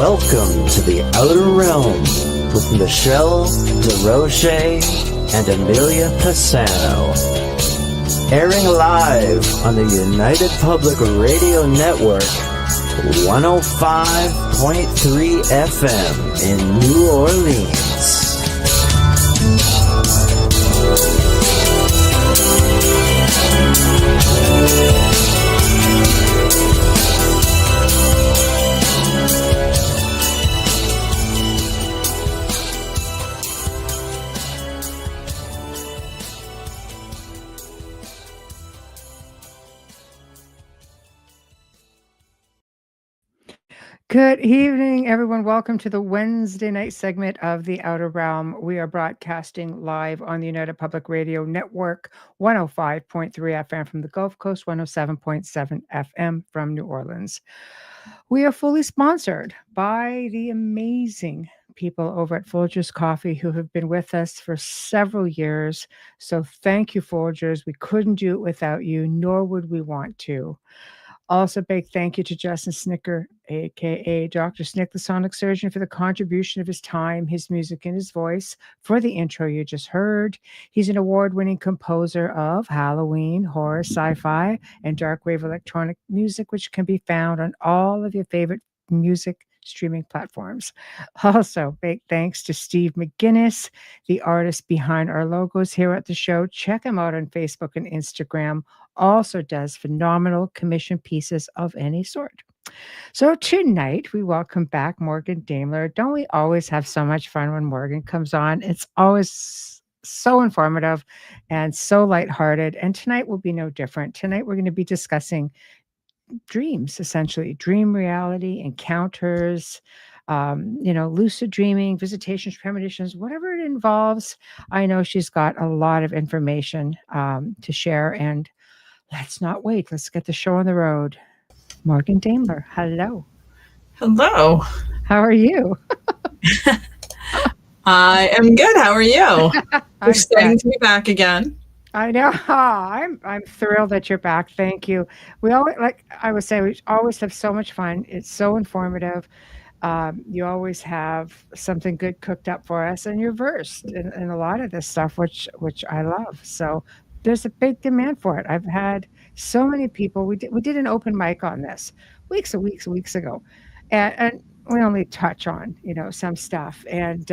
Welcome to the Outer Realm with Michelle DeRoche and Amelia Pisano. Airing live on the United Public Radio Network, 105.3 FM in New Orleans. Good evening, everyone. Welcome to the Wednesday night segment of The Outer Realm. We are broadcasting live on the United Public Radio Network, 105.3 FM from the Gulf Coast, 107.7 FM from New Orleans. We are fully sponsored by the amazing people over at Folgers Coffee who have been with us for several years. So thank you, Folgers. We couldn't do it without you, nor would we want to. Also, big thank you to Justin Snicker, aka Dr. Snick, the sonic surgeon, for the contribution of his time, his music, and his voice for the intro you just heard. He's an award-winning composer of Halloween, horror, sci-fi, and dark wave electronic music, which can be found on all of your favorite music streaming platforms. Also, big thanks to Steve McGinnis, the artist behind our logos here at the show. Check him out on Facebook and Instagram. Also does phenomenal commission pieces of any sort. So tonight we welcome back Morgan Daimler. Don't we always have so much fun when Morgan comes on? It's always so informative and so lighthearted. And tonight will be no different. Tonight we're going to be discussing dreams, essentially dream reality, encounters, lucid dreaming, visitations, premonitions, whatever it involves. I know she's got a lot of information to share, and let's not wait. Let's get the show on the road. Morgan Daimler, hello. Hello. How are you? I am good. How are you? Exciting to be back again. I know. I'm thrilled that you're back. Thank you. We always, like I would say, we always have so much fun. It's so informative. You always have something good cooked up for us, and you're versed in a lot of this stuff, which I love. So there's a big demand for it. I've had so many people. We did an open mic on this weeks ago, and we only touch on some stuff, and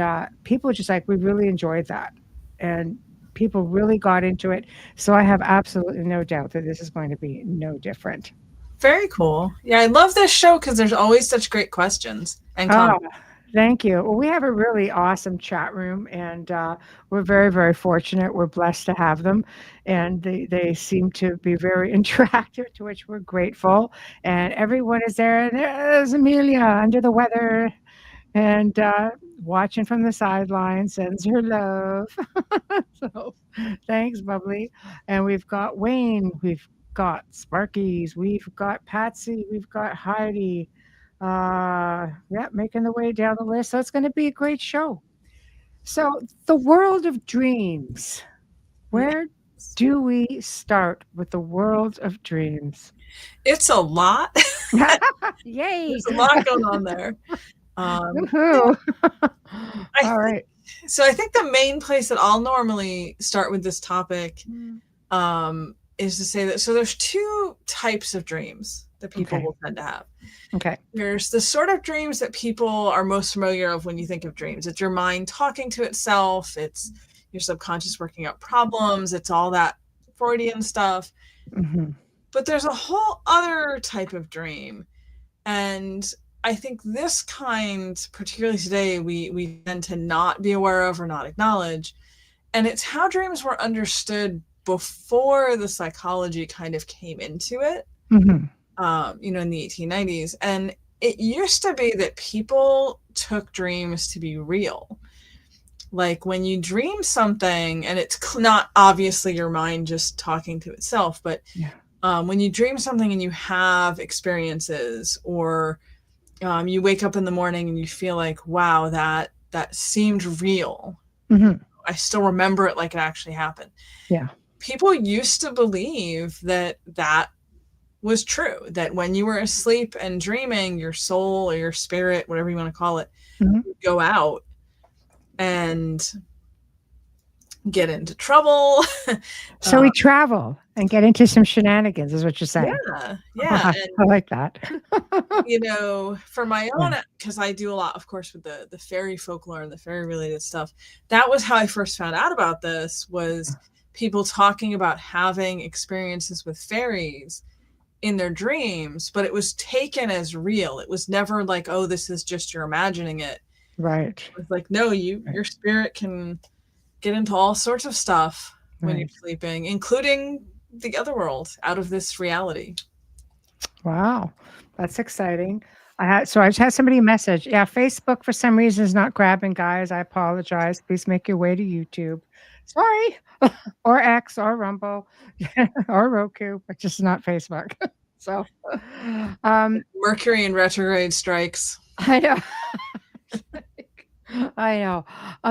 people were just like, we really enjoyed that, and people really got into it. So I have absolutely no doubt that this is going to be no different. Very cool. Yeah, I love this show because there's always such great questions and comments. Thank you. Well, we have a really awesome chat room, and we're very, very fortunate. We're blessed to have them, and they seem to be very interactive, to which we're grateful. And everyone is there. And there's Amelia under the weather and watching from the sidelines, sends her love. So thanks, Bubbly. And we've got Wayne, we've got Sparkies, we've got Patsy, we've got Heidi. Making the way down the list. So it's going to be a great show. So the world of dreams. Where do we start with the world of dreams? It's a lot. Yay! There's a lot going on there. All right. So I think the main place that I'll normally start with this topic is to say that, so there's two types of dreams that people will tend to have. Okay. There's the sort of dreams that people are most familiar of when you think of dreams. It's your mind talking to itself. It's your subconscious working out problems. It's all that Freudian stuff. Mm-hmm. But there's a whole other type of dream. And I think this kind, particularly today, we tend to not be aware of or not acknowledge. And it's how dreams were understood before the psychology kind of came into it. Mm-hmm. In the 1890s. And it used to be that people took dreams to be real. Like when you dream something, and it's not obviously your mind just talking to itself, but when you dream something and you have experiences, or you wake up in the morning and you feel like, wow, that seemed real. Mm-hmm. I still remember it like it actually happened. Yeah. People used to believe that was true, that when you were asleep and dreaming, your soul or your spirit, whatever you want to call it, would go out and get into trouble. So we travel and get into some shenanigans, is what you're saying. Yeah. I like that. You know, for my own, because I do a lot, of course, with the fairy folklore and the fairy related stuff. That was how I first found out about this, was people talking about having experiences with fairies in their dreams, but it was taken as real. It was never like, oh, this is just you're imagining it. Right. It was like, no, your spirit can get into all sorts of stuff when you're sleeping, including the other world, out of this reality. Wow, that's exciting. I just had somebody message. Yeah, Facebook for some reason is not grabbing, guys. I apologize. Please make your way to YouTube. Sorry. Or X or Rumble or Roku, but just not Facebook. So Mercury in retrograde strikes. I know. I know.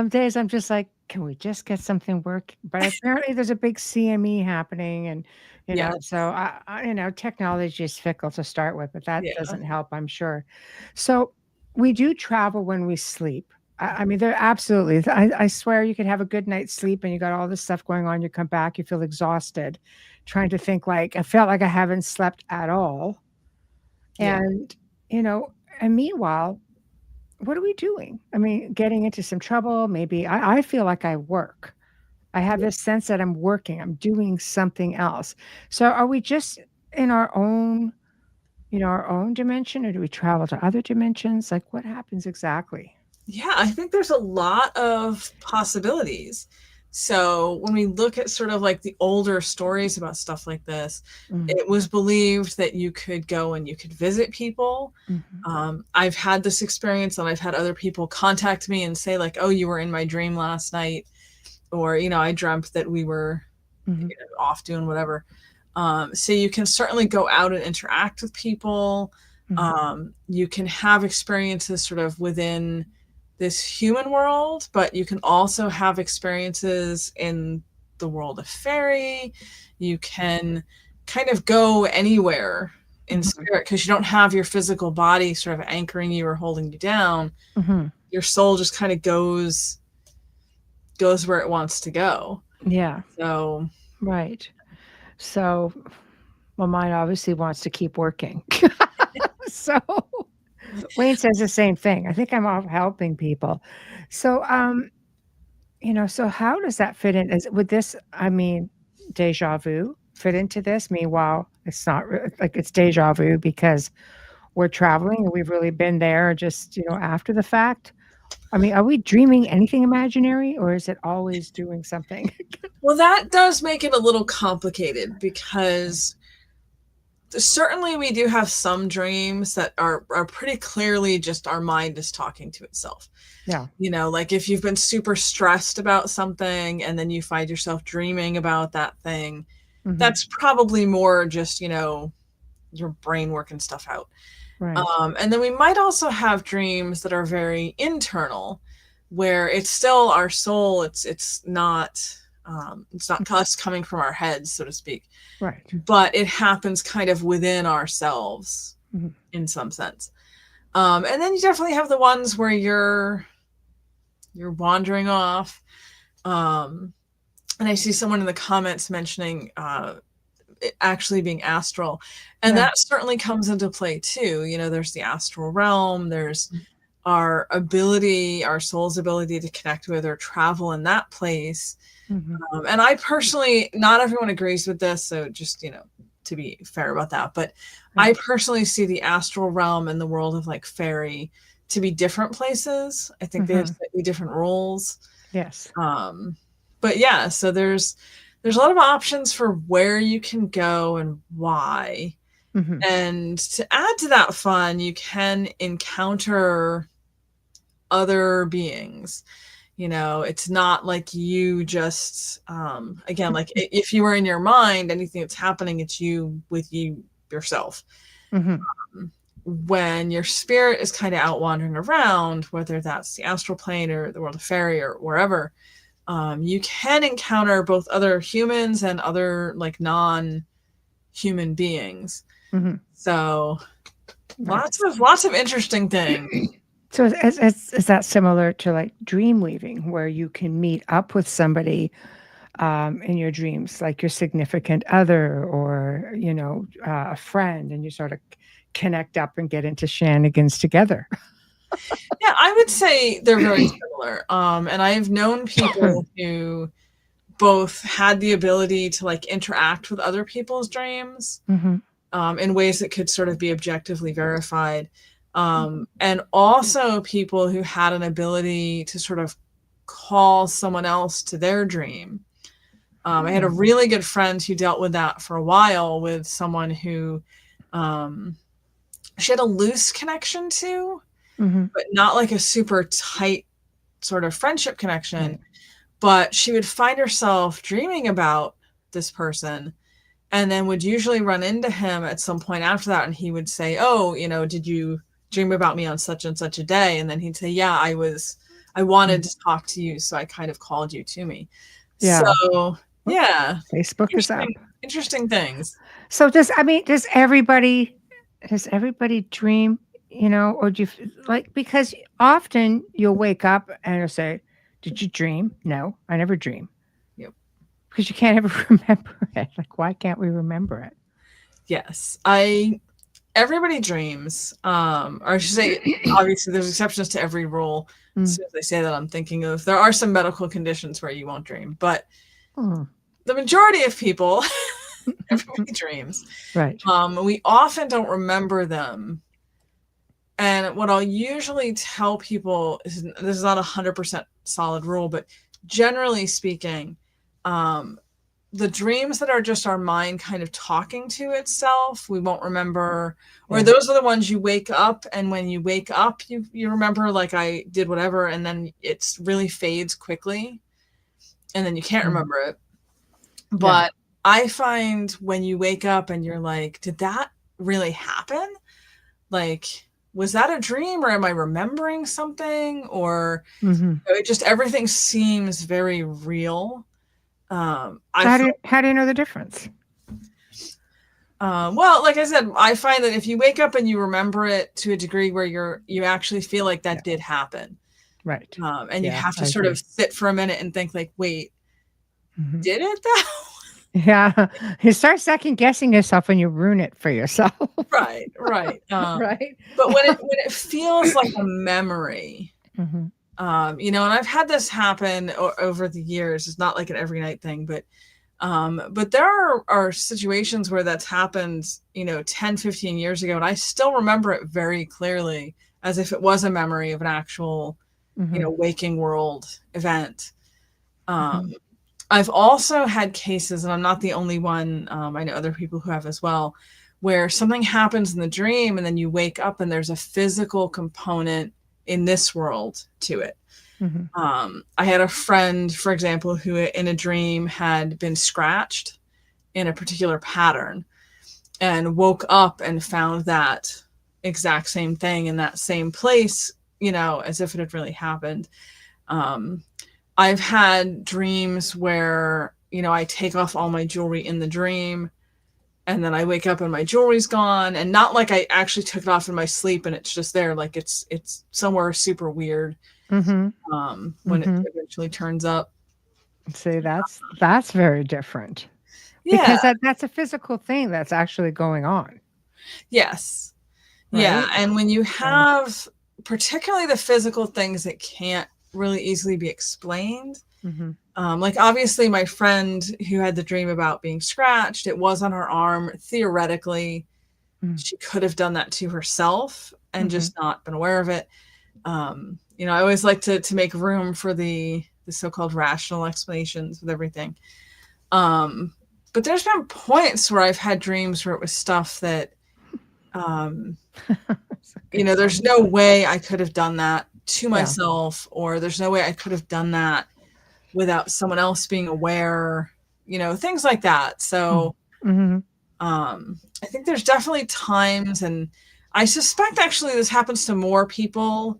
Days I'm just like, can we just get something work? But apparently there's a big CME happening, and you know, so I you know, technology is fickle to start with, but that doesn't help, I'm sure. So we do travel when we sleep. I mean, they're absolutely. I swear, you could have a good night's sleep, and you got all this stuff going on. You come back, you feel exhausted, trying to think. Like I felt like I haven't slept at all, and you know, and meanwhile, what are we doing? I mean, getting into some trouble, maybe. I feel like I work. I have this sense that I'm working, I'm doing something else. So are we just in our own, you know, our own dimension, or do we travel to other dimensions? Like what happens exactly? Yeah, I think there's a lot of possibilities. So when we look at sort of like the older stories about stuff like this, it was believed that you could go and you could visit people. I've had this experience, and I've had other people contact me and say like, oh, you were in my dream last night. Or, you know, I dreamt that we were you know, off doing whatever. So you can certainly go out and interact with people. You can have experiences sort of within this human world, but you can also have experiences in the world of fairy. You can kind of go anywhere in spirit, because you don't have your physical body sort of anchoring you or holding you down. Your soul just kind of goes where it wants to go. Yeah. So right. So my mind obviously wants to keep working. So Wayne says the same thing. I think I'm off helping people. So you know, so how does that fit in? Would this, I mean, deja vu fit into this? Meanwhile, it's not like it's deja vu because we're traveling and we've really been there just, you know, after the fact. I mean, are we dreaming anything imaginary, or is it always doing something? Well, that does make it a little complicated, because certainly we do have some dreams that are pretty clearly just our mind is talking to itself. Yeah. You know, like if you've been super stressed about something and then you find yourself dreaming about that thing, that's probably more just, you know, your brain working stuff out. Right. And then we might also have dreams that are very internal, where it's still our soul. It's not us coming from our heads, so to speak. Right. But it happens kind of within ourselves in some sense. And then you definitely have the ones where you're wandering off. And I see someone in the comments mentioning it actually being astral. And that certainly comes into play too. You know, there's the astral realm, there's our ability, our soul's ability to connect with or travel in that place. And I personally, not everyone agrees with this, so just, you know, to be fair about that, but I personally see the astral realm and the world of like fairy to be different places. I think they have slightly different roles. Yes. But yeah, so there's a lot of options for where you can go and why. And to add to that fun, you can encounter other beings. You know, it's not like you just, again, like if you were in your mind, anything that's happening, it's you with you yourself. When your spirit is kind of out wandering around, whether that's the astral plane or the world of fairy or wherever, you can encounter both other humans and other like human beings. Mm-hmm. So Right. lots of interesting things. So is that similar to like dream weaving, where you can meet up with somebody in your dreams, like your significant other or, a friend, and you sort of connect up and get into shenanigans together? Yeah, I would say they're very similar. And I've known people who both had the ability to like interact with other people's dreams Mm-hmm. in ways that could sort of be objectively verified. And also people who had an ability to sort of call someone else to their dream. I had a really good friend who dealt with that for a while with someone who she had a loose connection to, Mm-hmm. but not like a super tight sort of friendship connection. Right. But she would find herself dreaming about this person and then would usually run into him at some point after that. And he would say, oh, did you dream about me on such and such a day? And then he'd say, yeah, I wanted to talk to you. So I kind of called you to me. Yeah. So yeah. Facebook is up. Interesting things. So does everybody dream, or do you like, because often you'll wake up and you'll say, did you dream? No, I never dream. Yep. Because you can't ever remember it. Like, why can't we remember it? Yes. Everybody dreams. Or I should say, obviously there's exceptions to every rule. As soon as I say that, I'm thinking of, there are some medical conditions where you won't dream, but the majority of people, everybody dreams. Right. We often don't remember them. And what I'll usually tell people is, this is not 100% solid rule, but generally speaking, the dreams that are just our mind kind of talking to itself, we won't remember. Or those are the ones you wake up, and when you wake up, you remember, like, I did whatever, and then it really fades quickly, and then you can't remember it. But I find when you wake up and you're like, did that really happen? Like, was that a dream, or am I remembering something? Or it just, everything seems very real. How do you know the difference? Well, like I said, I find that if you wake up and you remember it to a degree where you actually feel like that did happen. Right. And you have to sort of sit for a minute and think, like, wait, did it though? Yeah. You start second guessing yourself and you ruin it for yourself. Right. Right. But when it feels like a memory, and I've had this happen over the years. It's not like an every night thing, but there are situations where that's happened, 10, 15 years ago, and I still remember it very clearly, as if it was a memory of an actual, waking world event. I've also had cases, and I'm not the only one, I know other people who have as well, where something happens in the dream and then you wake up and there's a physical component in this world to it. I had a friend, for example, who in a dream had been scratched in a particular pattern and woke up and found that exact same thing in that same place, as if it had really happened. I've had dreams where, I take off all my jewelry in the dream and then I wake up and my jewelry's gone, and not like I actually took it off in my sleep and it's just there. Like it's somewhere super weird. When it eventually turns up. See, that's very different. Yeah. Because that's a physical thing that's actually going on. Yes. Right? Yeah. And when you have particularly the physical things that can't really easily be explained, like obviously my friend who had the dream about being scratched, it was on her arm. Theoretically, she could have done that to herself and just not been aware of it. I always like to make room for the so-called rational explanations with everything. But there's been points where I've had dreams where it was stuff that, there's no way I could have done that to myself, or there's no way I could have done that without someone else being aware, things like that. So, I think there's definitely times, and I suspect actually this happens to more people.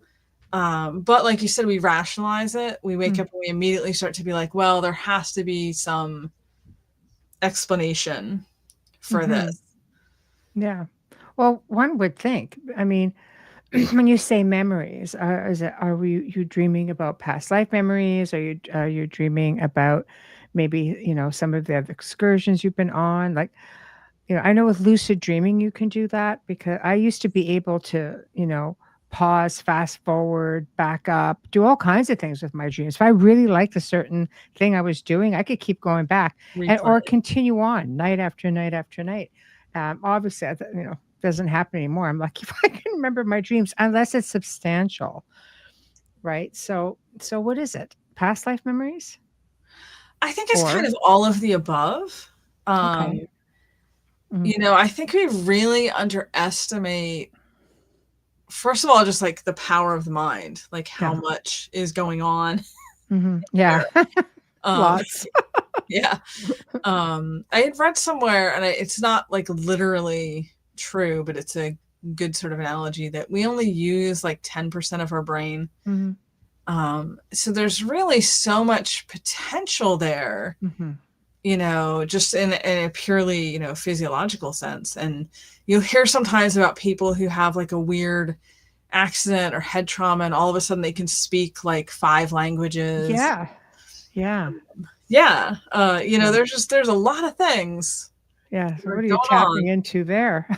But like you said, we rationalize it. We wake up and we immediately start to be like, well, there has to be some explanation for this. Yeah. Well, one would think. I mean, when you say memories, you dreaming about past life memories? Are you dreaming about maybe some of the excursions you've been on? Like, I know with lucid dreaming you can do that because I used to be able to pause, fast forward, back up, do all kinds of things with my dreams. If I really liked a certain thing I was doing, I could keep going back or Replay. continue on night after night after night. Obviously, doesn't happen anymore. I'm lucky if I can remember my dreams, unless it's substantial, right? So what is it? Past life memories? I think it's kind Or of all of the above. okay. I think we really underestimate, first of all, just like the power of the mind, like how much is going on. Yeah. Lots. Yeah. I had read somewhere, and it's not like literally true, but it's a good sort of analogy that we only use like 10% of our brain. So there's really so much potential there, just in a purely, physiological sense. And you'll hear sometimes about people who have like a weird accident or head trauma, and all of a sudden they can speak like 5 languages. Yeah. Yeah. There's a lot of things. Yeah. So what are you tapping into there?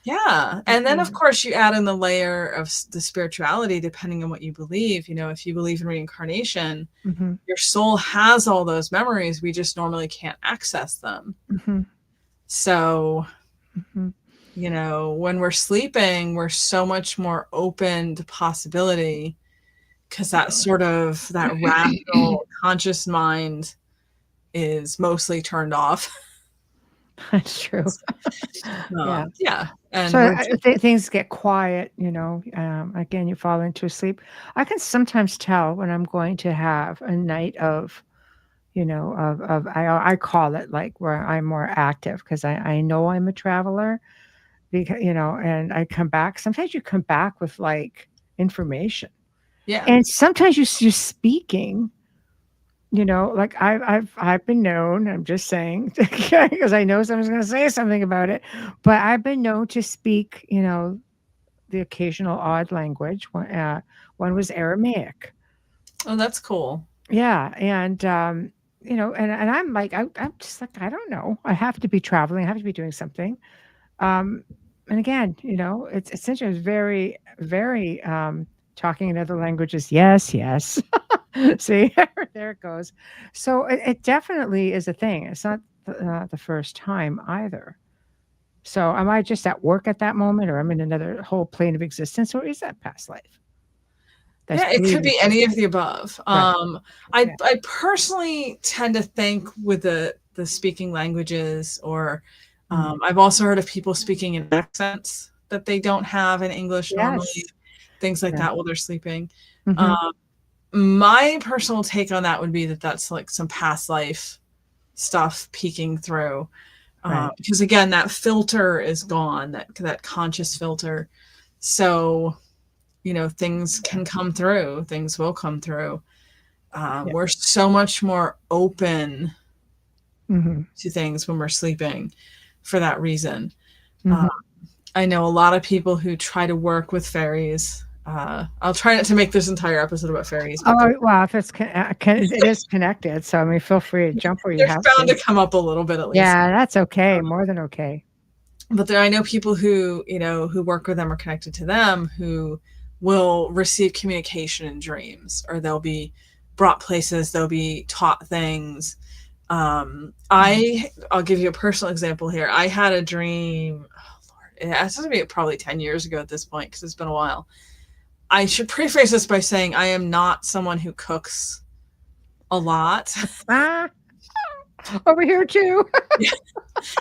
Yeah. And then, of course, you add in the layer of the spirituality, depending on what you believe. If you believe in reincarnation, your soul has all those memories. We just normally can't access them. So, when we're sleeping, we're so much more open to possibility, because that rational, conscious mind is mostly turned off. That's true. Yeah. And so things get quiet, again, you fall into sleep. I can sometimes tell when I'm going to have a night of, I call it like where I'm more active, because I know I'm a traveler, because, and I come back. Sometimes you come back with like information. Yeah. And sometimes you're speaking. Like I've been known, I'm just saying, because I know someone's going to say something about it, but I've been known to speak, the occasional odd language. One was Aramaic. Oh, that's cool. Yeah. And, and I'm like, I'm just like, I don't know. I have to be traveling. I have to be doing something. And again, it's essentially very, very, talking in other languages. Yes. Yes. See, there it goes. So it definitely is a thing. It's not the first time either. So am I just at work at that moment, or I'm in another whole plane of existence, or is that past life? It could be any of the above. Right. I personally tend to think with the speaking languages, or I've also heard of people speaking in accents that they don't have in English normally, things like that while they're sleeping. My personal take on that would be that that's like some past life stuff peeking through. Because again, that filter is gone, that conscious filter. So, things can come through, things will come through. We're so much more open to things when we're sleeping for that reason. I know a lot of people who try to work with fairies. I'll try not to make this entire episode about fairies. Oh, well, if it's it is connected, so I mean, feel free to jump where you have to. They're bound to come up a little bit at least. Yeah, that's okay. More than okay. But I know people who, who work with them or connected to them, who will receive communication in dreams, or they'll be brought places, they'll be taught things. I'll give you a personal example here. I had a dream. Oh Lord, it has to be probably 10 years ago at this point, because it's been a while. I should preface this by saying I am not someone who cooks a lot. Over here too.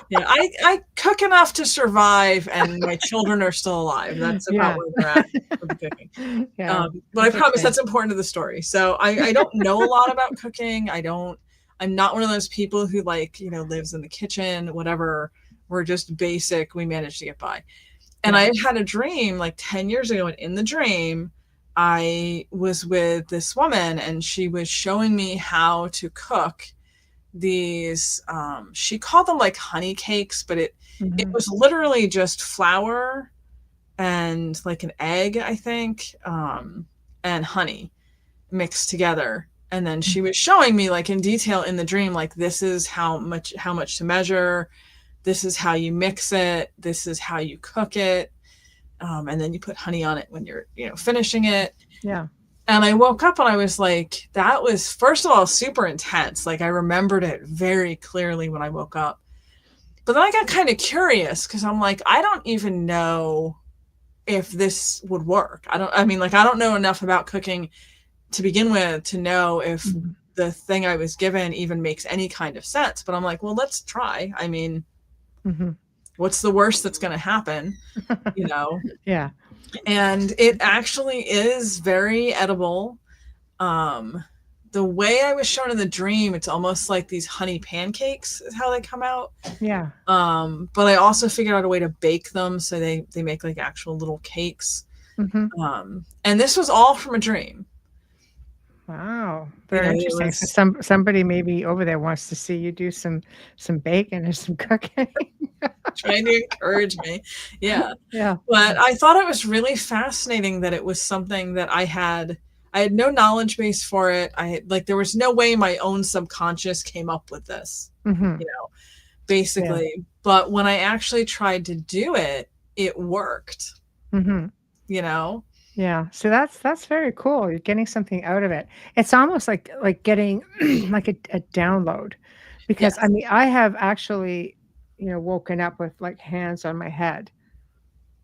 Yeah, I cook enough to survive, and my children are still alive. That's about where we're at with the cooking. But I promise that's important to the story. So I don't know a lot about cooking. I'm not one of those people who lives in the kitchen, whatever. We're just basic. We manage to get by. And I had a dream like 10 years ago, and in the dream, I was with this woman, and she was showing me how to cook these, she called them like honey cakes, but it was literally just flour and like an egg, I think, and honey mixed together. And then she was showing me like in detail in the dream, like this is how much to measure. This is how you mix it. This is how you cook it. And then you put honey on it when you're, finishing it. Yeah. And I woke up and I was like, that was, first of all, super intense. Like I remembered it very clearly when I woke up. But then I got kind of curious because I'm like, I don't even know if this would work. I don't know enough about cooking to begin with to know if the thing I was given even makes any kind of sense. But I'm like, well, let's try. I mean, what's the worst that's going to happen? Yeah. And it actually is very edible. The way I was shown in the dream, it's almost like these honey pancakes is how they come out. Yeah. But I also figured out a way to bake them so they make like actual little cakes. And this was all from a dream. Wow, very interesting. So somebody maybe over there wants to see you do some baking or some cooking. Trying to encourage me. Yeah. Yeah. But I thought it was really fascinating that it was something that I had no knowledge base for it. There was no way my own subconscious came up with this, basically. Yeah. But when I actually tried to do it, it worked, Yeah. So that's very cool. You're getting something out of it. It's almost like getting like a download, because Yes. I mean, I have actually, woken up with like hands on my head,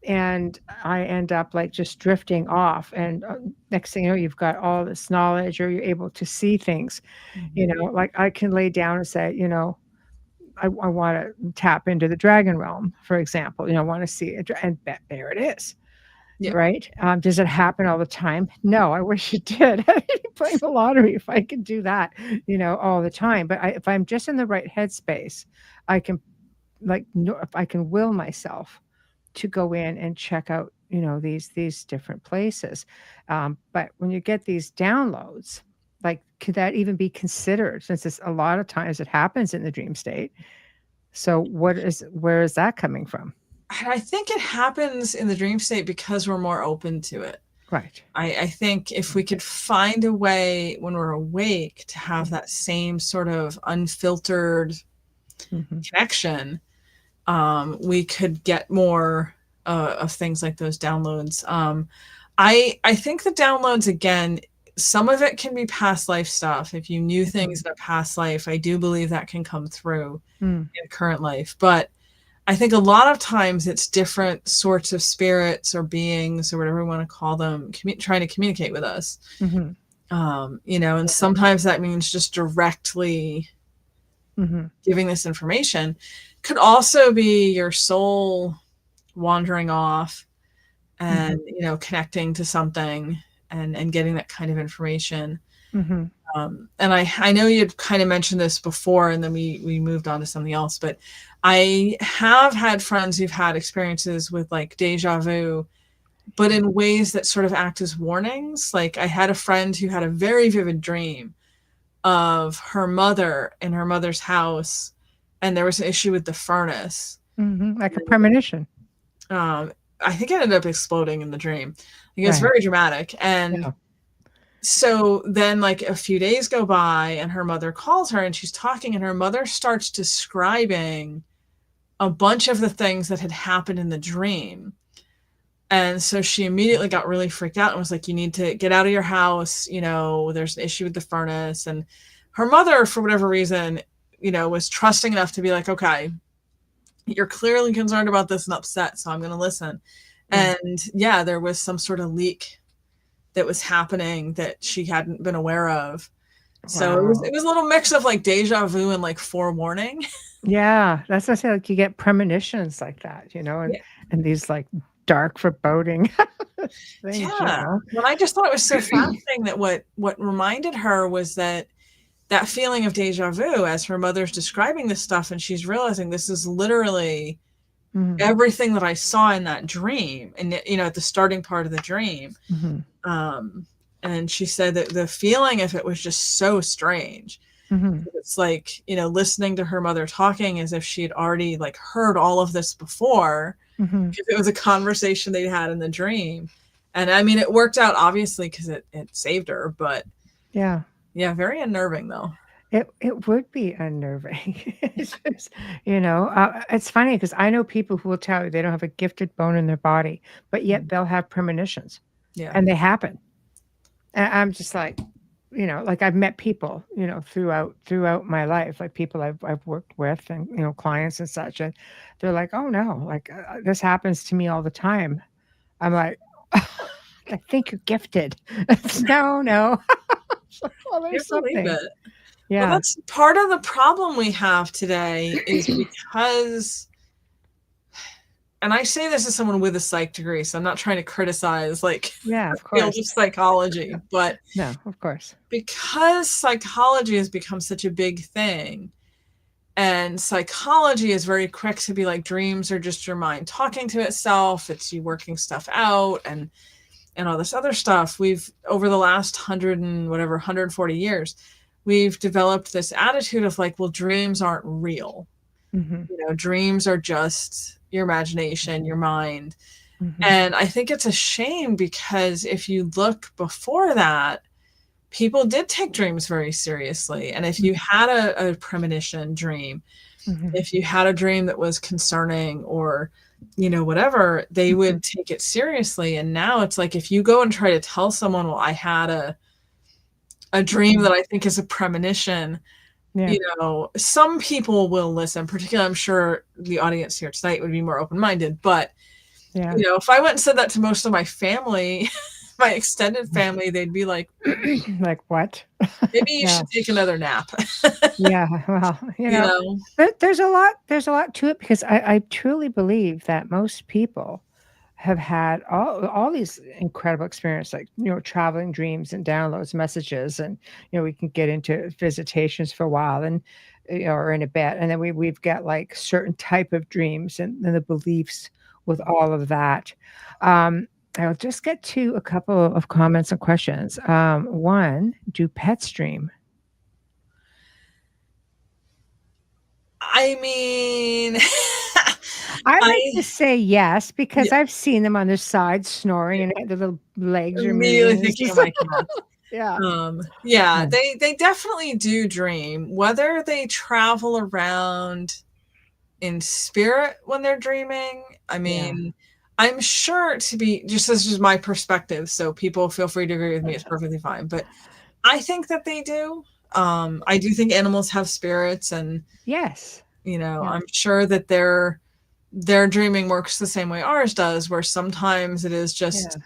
and I end up like just drifting off. And next thing you know, you've got all this knowledge, or you're able to see things, like I can lay down and say, I want to tap into the dragon realm, for example, I want to see it, and there it is. Yeah. Right. Does it happen all the time? No, I wish it did. I'd be playing the lottery if I could do that, all the time. But if I'm just in the right headspace, I can if I can will myself to go in and check out, these different places. But when you get these downloads, could that even be considered, since it's a lot of times it happens in the dream state? So where is that coming from? I think it happens in the dream state because we're more open to it. Right. I think if we could find a way when we're awake to have that same sort of unfiltered connection, we could get more of things like those downloads. I think the downloads, again, some of it can be past life stuff. If you knew things in a past life, I do believe that can come through in current life. But I think a lot of times it's different sorts of spirits or beings or whatever we want to call them, trying to communicate with us. And sometimes that means just directly giving this information. Could also be your soul wandering off and, connecting to something and getting that kind of information. And I know you'd kind of mentioned this before, and then we moved on to something else, but I have had friends who've had experiences with like deja vu, but in ways that sort of act as warnings. Like I had a friend who had a very vivid dream of her mother in her mother's house, and there was an issue with the furnace. Like a premonition. I think it ended up exploding in the dream. It was very dramatic. And so then like a few days go by and her mother calls her and she's talking, and her mother starts describing a bunch of the things that had happened in the dream. And so she immediately got really freaked out and was like, you need to get out of your house. There's an issue with the furnace. And her mother, for whatever reason, was trusting enough to be like, okay, you're clearly concerned about this and upset, so I'm going to listen. And there was some sort of leak that was happening that she hadn't been aware of. So it was a little mix of like deja vu and like forewarning. Yeah, that's what I say. Like you get premonitions like that, and these like dark foreboding things. Well, I just thought it was so fascinating that what reminded her was that feeling of deja vu as her mother's describing this stuff, and she's realizing this is literally everything that I saw in that dream, and at the starting part of the dream. And she said that the feeling of it was just so strange. Mhm. It's like, listening to her mother talking as if she had already like heard all of this before, Mhm. if it was a conversation they had in the dream. And I mean, it worked out obviously because it saved her, but Yeah. yeah, very unnerving though. It would be unnerving. It's just, it's funny because I know people who will tell you they don't have a gifted bone in their body, but yet they'll have premonitions, Yeah. and they happen. And I'm just like, like I've met people, throughout my life, like people I've worked with, and clients and such, and they're like, "Oh no, like this happens to me all the time." I'm like, "I think you're gifted." No, no. Well, Can't there's believe something. it. Well, Yeah, that's part of the problem we have today is because, and I say this as someone with a psych degree, so I'm not trying to criticize like yeah, the of field course. of psychology, but No, of course. because psychology has become such a big thing, and psychology is very quick to be like dreams are just your mind talking to itself, it's you working stuff out, and all this other stuff. We've, over the last 140 years, we've developed this attitude of like, well, dreams aren't real. Mhm, Dreams are just your imagination, your mind. mhm. And I think it's a shame because if you look before that, people did take dreams very seriously. And if you had a premonition dream, Mhm. if you had a dream that was concerning or whatever, they would take it seriously. And now it's like if you go and try to tell someone, well, I had a dream that I think is a premonition, Yeah, some people will listen. Particularly, I'm sure the audience here tonight would be more open-minded, but yeah. if I went and said that to most of my family, my extended family, they'd be like, Like what? maybe you Yeah, should take another nap. yeah. Well, you know there's a lot to it because I truly believe that most people have had all these incredible experiences, like traveling dreams and downloads, messages, and we can get into visitations for a while, and or in a bit, and then we've got like certain type of dreams and the beliefs with all of that. Um, I'll just get to a couple of comments and questions. One, do pets dream? I mean, I like I to say yes because yeah, I've seen them on their sides snoring and their little legs are immediately moving and thinking of stuff. my cat. Yeah. Yeah, Yeah. they definitely do dream. Whether they travel around in spirit when they're dreaming, I Yeah. mean, I'm sure to be, just this is my perspective, so people feel free to agree with me, it's perfectly fine. But I think that they do. I do think animals have spirits, and Yes. Yeah. I'm sure that their dreaming works the same way ours does, where sometimes it is Yeah. just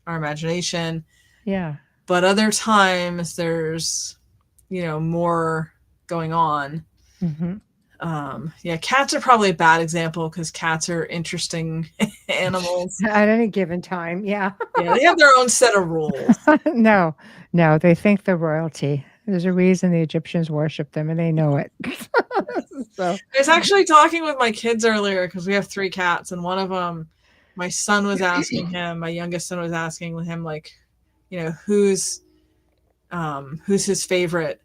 our imagination, Yeah. but other times there's more going on. Mhm. Yeah, cats are probably a bad example because cats are interesting animals. At any given time, yeah. Yeah, they have their own set of rules. No, no, they think they're royalty. There's a reason the Egyptians worship them, and they know it. So I was actually talking with my kids earlier because we have 3 cats, and one of them, my son was asking him, my youngest son was asking him, like, who's his favorite,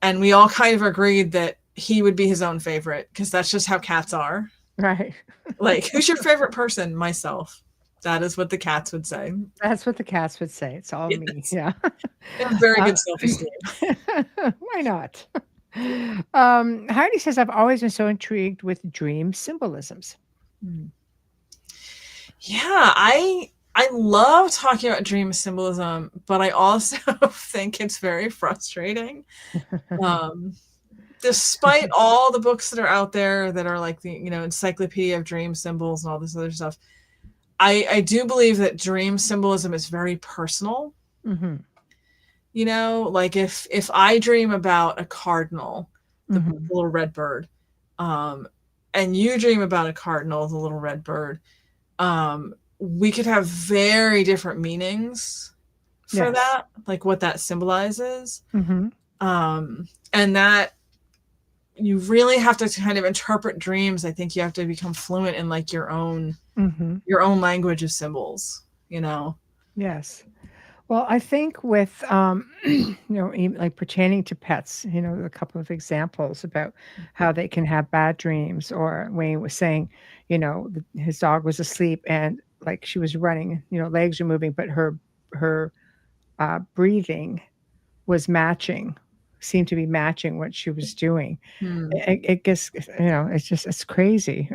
and we all kind of agreed that he would be his own favorite because that's just how cats are. right. Like, who's your favorite person? Myself. That is what the cats would say. That's what the cats would say. It's all me. Yes. Yeah. They have very Uh, good self-esteem. why not? Heidi says, I've always been so intrigued with dream symbolisms. Yeah, I love talking about dream symbolism, but I also think it's very frustrating. Um, Despite all the books that are out there that are like the encyclopedia of dream symbols and all this other stuff, I do believe that dream symbolism is very personal. Hmm. Like if I dream about a cardinal, the Hmm. little red bird, and you dream about a cardinal, the little red bird, we could have very different meanings for Yes. that, like what that symbolizes. Hmm. And that you really have to kind of interpret dreams. I think you have to become fluent in like your own Hmm. language of symbols. Yes. Well, I think with, even like pertaining to pets, a couple of examples about how they can have bad dreams, or Wayne was saying, his dog was asleep and like she was running, legs are moving, but her breathing was matching, seemed to be matching what she was doing. Hmm. It gets, it's crazy.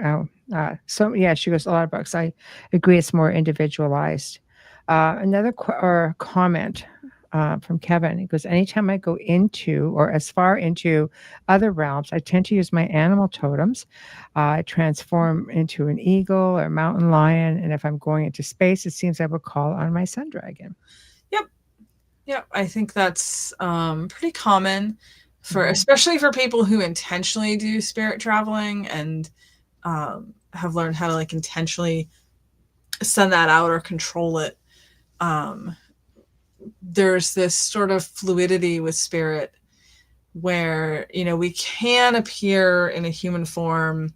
So yeah, she goes, a lot of books. I agree, it's more individualized. Another or comment from Kevin. He goes, anytime I go into or as far into other realms, I tend to use my animal totems. I transform into an eagle or mountain lion, and if I'm going into space, it seems I would call on my sun dragon. Yep, I think that's pretty common for, Mhm. especially for people who intentionally do spirit traveling and have learned how to like intentionally send that out or control it. There's this sort of fluidity with spirit where, we can appear in a human form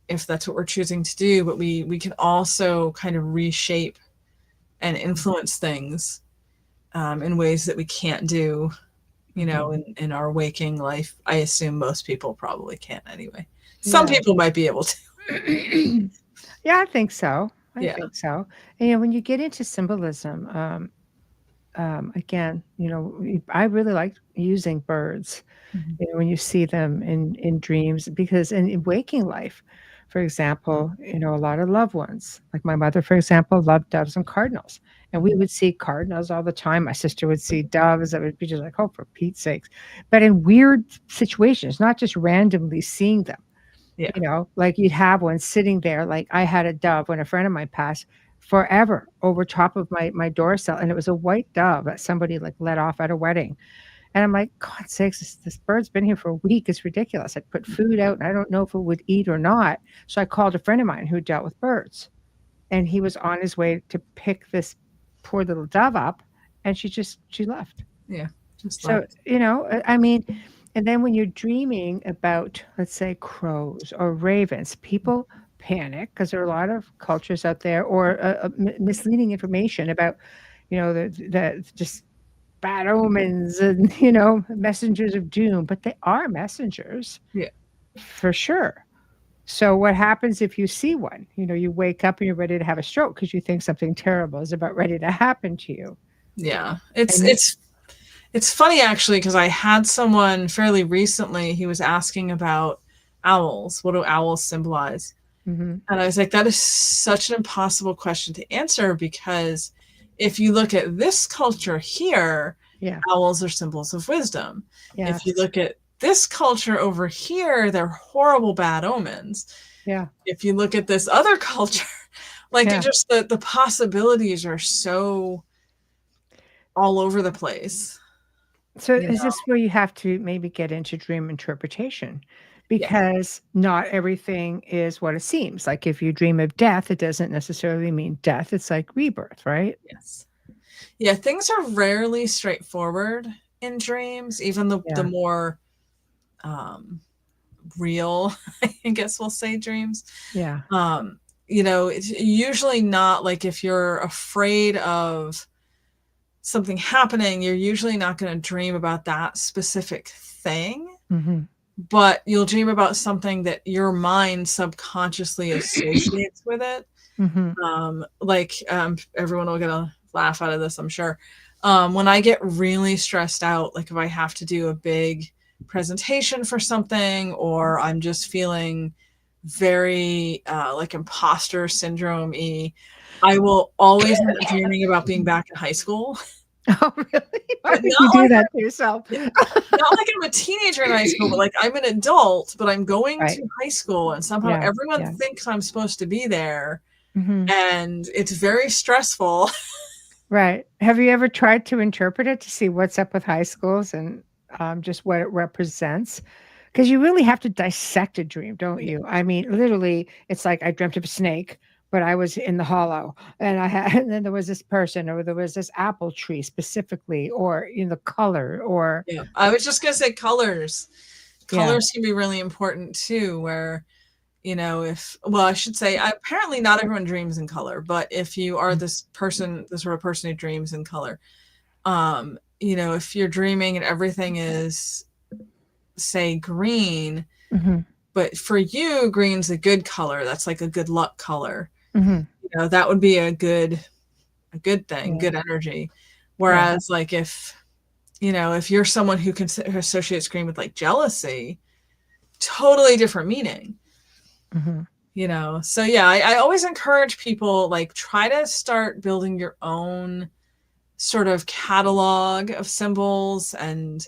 if that's what we're choosing to do, but we can also kind of reshape and influence things in ways that we can't do, in our waking life. I assume most people probably can't anyway. Some Yeah. people might be able to. Yeah, I think so. I Yeah. think so. And when you get into symbolism, again, I really like using birds. Mhm. When you see them in dreams, because in waking life, for example, a lot of loved ones, like my mother, for example, loved doves and cardinals, and we would see cardinals all the time. My sister would see doves. That would be just like, oh, for Pete's sakes! But in weird situations, not just randomly seeing them. Yeah. Like you'd have one sitting there. Like I had a dove when a friend of mine passed forever over top of my door sill, and it was a white dove that somebody like let off at a wedding. And I'm like, God sakes, this bird's been here for a week. It's ridiculous. I put food out and I don't know if it would eat or not. So I called a friend of mine who dealt with birds, and he was on his way to pick this poor little dove up, and she left. Yeah. Just So, left. I mean, and then when you're dreaming about, let's say, crows or ravens, people panic because there are a lot of cultures out there, or misleading information about, the just bad omens and, messengers of doom, but they are messengers Yeah. for sure. So what happens if you see one? You wake up and you're ready to have a stroke because you think something terrible is about ready to happen to you. Yeah. It's And it's it's funny actually, because I had someone fairly recently, he was asking about owls. What do owls symbolize? mhm, And I was like, that is such an impossible question to answer, because if you look at this culture here, yeah, owls are symbols of wisdom. If you yes, look at this culture over here, they're horrible bad omens. yeah, If you look at this other culture, like it yeah. just the possibilities are so all over the place. So You is know? this where you have to maybe get into dream interpretation? Yeah. Because not everything is what it seems. Like if you dream of death, it doesn't necessarily mean death. It's like rebirth, right? Yes. Yeah, things are rarely straightforward in dreams, even the Yeah. more um real, I guess we'll say, dreams. Yeah. It's usually not like, if you're afraid of something happening, you're usually not going to dream about that specific thing, Mhm. but you'll dream about something that your mind subconsciously associates with it. Mhm. Everyone will get a laugh out of this, I'm sure. When I get really stressed out, like if I have to do a big presentation for something, or I'm just feeling very like imposter syndrome-y, I will always end up dreaming about being back in high school. Oh, really? Why But would you not do like that to yourself? not like I'm a teenager in high school, but like I'm an adult, but I'm going Right. to high school, and somehow Yeah. everyone Yeah. thinks I'm supposed to be there, Mhm. and it's very stressful. Right. Have you ever tried to interpret it to see what's up with high schools and just what it represents? Because you really have to dissect a dream, don't Yeah. you? I mean, literally, it's like I dreamt of a snake, but I was in the hollow, and I had, and then there was this person, or there was this apple tree specifically, or in the color, or Yeah. I was just gonna say colors. yeah, Colors can be really important too, where I should say, apparently not everyone dreams in color, but if you are the sort of person who dreams in color, if you're dreaming and everything is, say, green, but for you, green's a good color. That's like a good luck color. That would be a good thing, good energy. Whereas like if you're someone who associates green with like jealousy, totally different meaning. So yeah, I always encourage people, like, try to start building your own sort of catalog of symbols and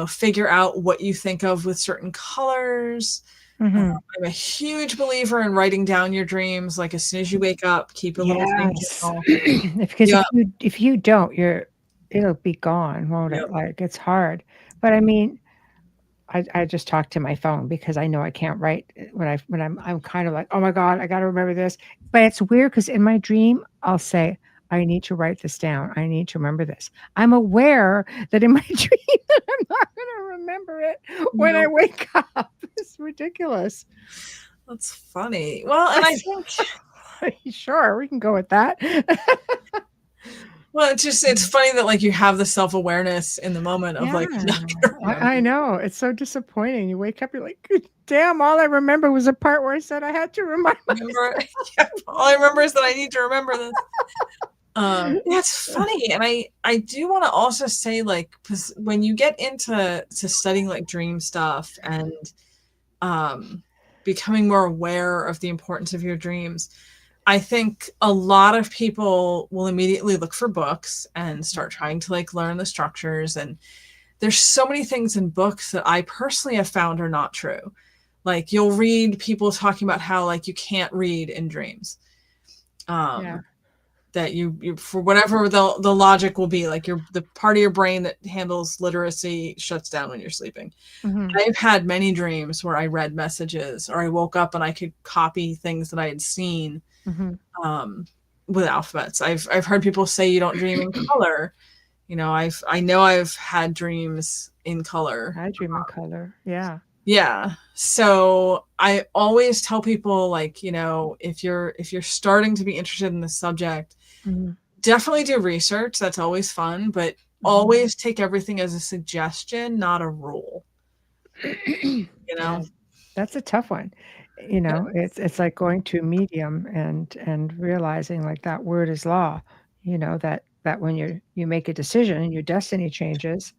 figure out what you think of with certain colors. I'm a huge believer in writing down your dreams, like as soon as you wake up, keep a little thing journal. Because if you don't, it'll be gone, won't it? Like, it's hard. But I mean, I just talk to my phone because I know I can't write when I'm kind of like, oh my God, I got to remember this. But it's weird because in my dream, I'll say, I need to write this down. I need to remember this. I'm aware that in my dream that I'm not going to remember it when I wake up. It's ridiculous. That's funny. Well, and I think sure, we can go with that. Well, it's funny that like you have the self-awareness in the moment of like, I know. It's so disappointing. You wake up, you're like, damn, all I remember was a part where I said I had to remind myself. All I remember is that I need to remember this. That's funny. And I do want to also say, like, because when you get into studying like dream stuff and becoming more aware of the importance of your dreams, I think a lot of people will immediately look for books and start trying to like learn the structures. And there's so many things in books that I personally have found are not true. Like, you'll read people talking about how like you can't read in dreams. That you for whatever the logic will be, like the part of your brain that handles literacy shuts down when you're sleeping. I've had many dreams where I read messages, or I woke up and I could copy things that I had seen with alphabets. I've heard people say you don't dream in color. I know I've had dreams in color. I dream in color. Yeah. So I always tell people, like, if you're starting to be interested in the subject, definitely do research. That's always fun, but always take everything as a suggestion, not a rule. That's a tough one. It's like going to a medium and realizing like that word is law, that when you make a decision and your destiny changes.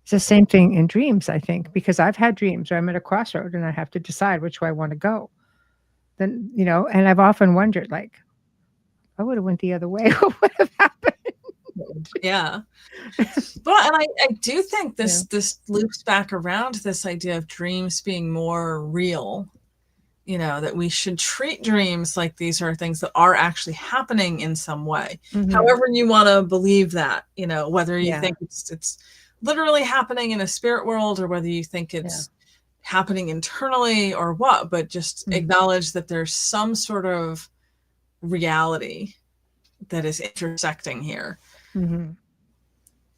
It's the same thing in dreams, I think, because I've had dreams where I'm at a crossroad and I have to decide which way I want to go. Then, and I've often wondered, like, if I would have went the other way, what would have happened? Yeah. Well, and I do think this loops back around to this idea of dreams being more real, that we should treat dreams like these are things that are actually happening in some way. However you want to believe that, whether you think it's literally happening in a spirit world, or whether you think it's happening internally or what, but just acknowledge that there's some sort of reality that is intersecting here. Dreams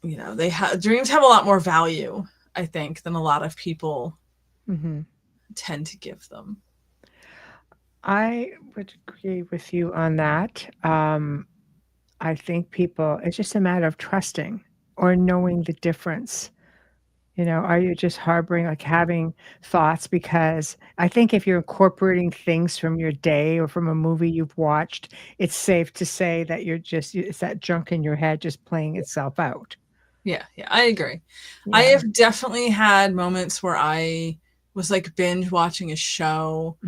have a lot more value, I think, than a lot of people tend to give them. I would agree with you on that. I think it's just a matter of trusting or knowing the difference. Are you just harboring, like, having thoughts? Because I think if you're incorporating things from your day or from a movie you've watched, it's safe to say that it's that junk in your head just playing itself out. Yeah, I agree. I have definitely had moments where I was like binge watching a show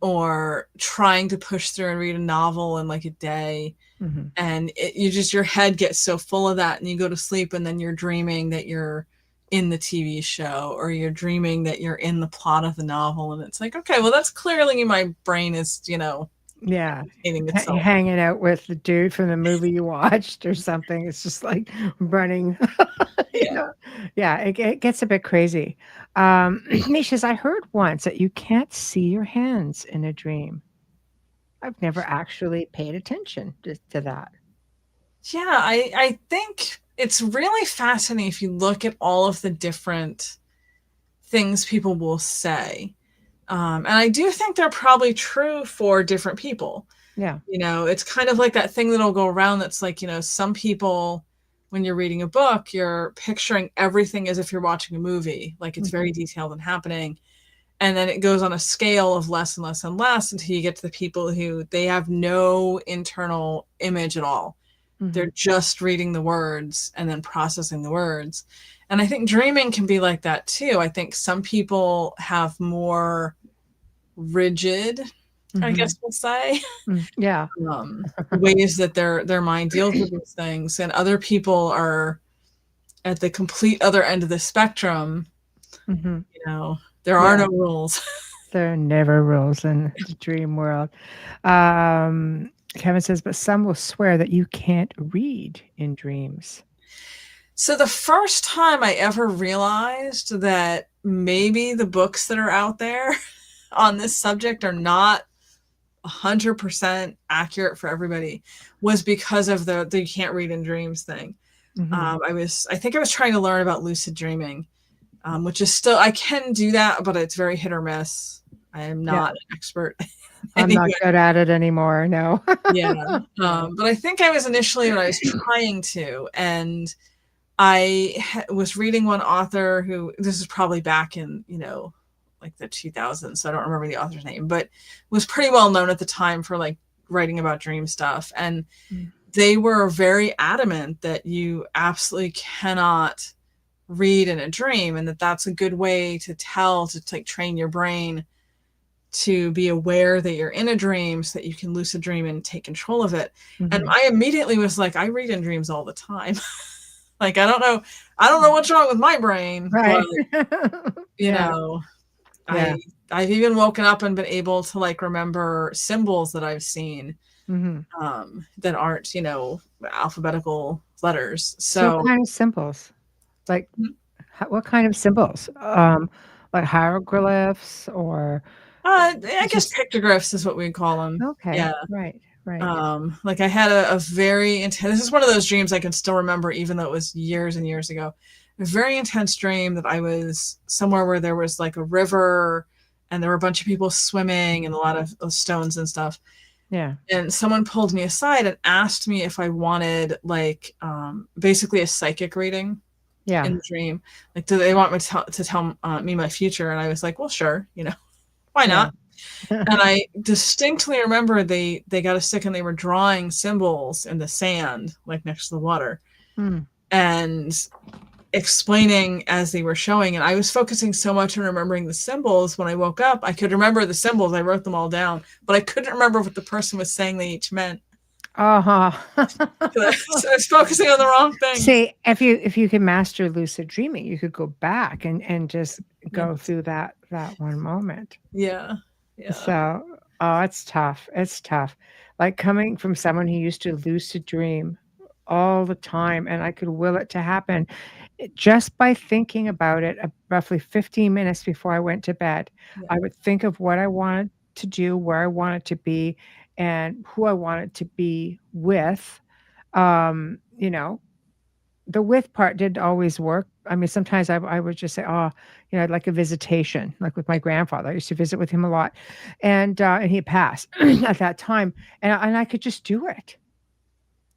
or trying to push through and read a novel in like a day. And your head gets so full of that, and you go to sleep, and then you're dreaming that you're in the TV show, or you're dreaming that you're in the plot of the novel. And it's like, okay, well, that's clearly my brain is, hanging out with the dude from the movie you watched or something. It's just like running. It gets a bit crazy. Misha, I heard once that you can't see your hands in a dream. I've never actually paid attention to that. Yeah, I think it's really fascinating if you look at all of the different things people will say. And I do think they're probably true for different people. Yeah. You know, it's kind of like that thing that'll go around that's like, you know, some people, when you're reading a book, you're picturing everything as if you're watching a movie, like it's very detailed and happening. And then it goes on a scale of less and less and less until you get to the people who they have no internal image at all. They're just reading the words and then processing the words. And I think dreaming can be like that too. I think some people have more rigid, I guess we'll say, Yeah. ways that their mind deals with these things, and other people are at the complete other end of the spectrum. You know, there are no rules. There are never rules in the dream world. Kevin says, but some will swear that you can't read in dreams. So the first time I ever realized that maybe the books that are out there on this subject are not 100% accurate for everybody was because of the you can't read in dreams thing. I think I was trying to learn about lucid dreaming, which is still, I can do that, but it's very hit or miss. I am not an expert. I'm not good at it anymore. No. But I think I was initially when I was trying to, and I was reading one author who, this is probably back in, you know, like the 2000s, so I don't remember the author's name, but was pretty well known at the time for like writing about dream stuff. And they were very adamant that you absolutely cannot read in a dream, and that that's a good way to tell, to like train your brain to be aware that you're in a dream so that you can lucid dream and take control of it. And I immediately was like, I read in dreams all the time. Like, I don't know what's wrong with my brain, but you know, I've even woken up and been able to like remember symbols that I've seen that aren't, you know, alphabetical letters. So what kind of symbols? Like, what kind of symbols? Like hieroglyphs or? I guess pictographs is what we call them. Okay. Yeah. Right. Like I had a very intense, this is one of those dreams I can still remember, even though it was years and years ago. A very intense dream that I was somewhere where there was like a river and there were a bunch of people swimming and a lot of stones and stuff. Yeah. And someone pulled me aside and asked me if I wanted like basically a psychic reading in the dream. Like, do they want me to tell me my future? And I was like, well, sure, you know, why not? And I distinctly remember they got a stick and they were drawing symbols in the sand, like next to the water, and explaining as they were showing. And I was focusing so much on remembering the symbols. When I woke up, I could remember the symbols. I wrote them all down, but I couldn't remember what the person was saying they each meant. So I was focusing on the wrong thing. See, if you can master lucid dreaming, you could go back and just go through that one moment. Yeah. So, it's tough. It's tough. Like coming from someone who used to lucid dream all the time, and I could will it to happen just by thinking about it roughly 15 minutes before I went to bed. I would think of what I wanted to do, where I wanted to be, and who I wanted to be with. You know, the with part didn't always work. I mean, sometimes I would just say, oh, you know, I'd like a visitation, like with my grandfather. I used to visit with him a lot, and he had passed at that time, and I could just do it,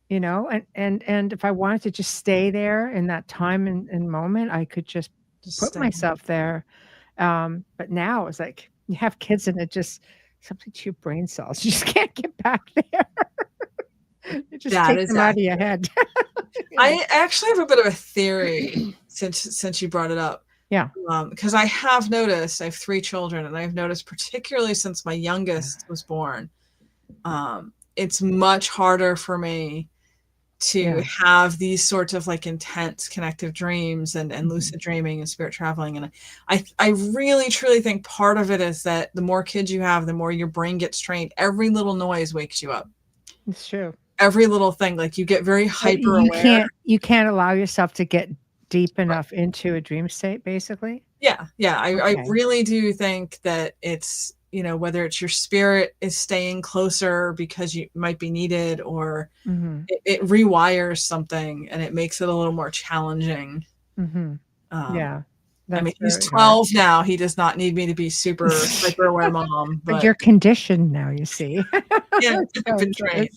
you know, and if I wanted to just stay there in that time and moment, I could just put myself there. But now it's like you have kids and it just something to your brain cells. You just can't get back there. It just takes them out of your head. I actually have a bit of a theory since you brought it up. Yeah. Because I have noticed, I have 3 children, and I've noticed particularly since my youngest was born, it's much harder for me to have these sorts of like intense connective dreams and lucid dreaming and spirit traveling. And I really truly think part of it is that the more kids you have, the more your brain gets trained. Every little noise wakes you up. It's true. Every little thing, like you get very hyper aware. You can't allow yourself to get deep enough into a dream state, basically. Yeah. I really do think that it's, you know, whether it's your spirit is staying closer because you might be needed, or it rewires something and it makes it a little more challenging. Yeah. I mean, That's he's very hard. 12 now. He does not need me to be super hyper aware mom, But but you're conditioned now, you see. yeah, I've So been trained.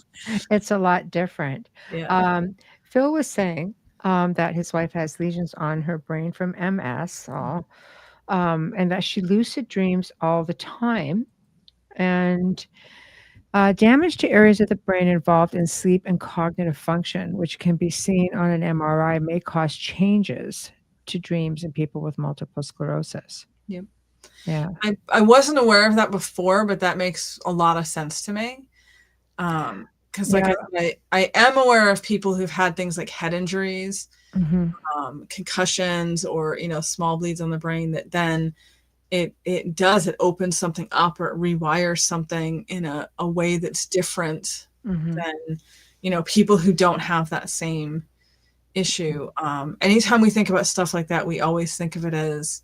it's a lot different. Yeah. Um, Phil was saying that his wife has lesions on her brain from MS, and that she lucid dreams all the time. And damage to areas of the brain involved in sleep and cognitive function, which can be seen on an MRI, may cause changes to dreams in people with multiple sclerosis. Yep. Yeah. I wasn't aware of that before, but that makes a lot of sense to me. Because like Yeah. I am aware of people who've had things like head injuries, Hmm. concussions, or small bleeds on the brain that then it opens something up or it rewires something in a way that's different Hmm. than people who don't have that same issue. Anytime we think about stuff like that, we always think of it as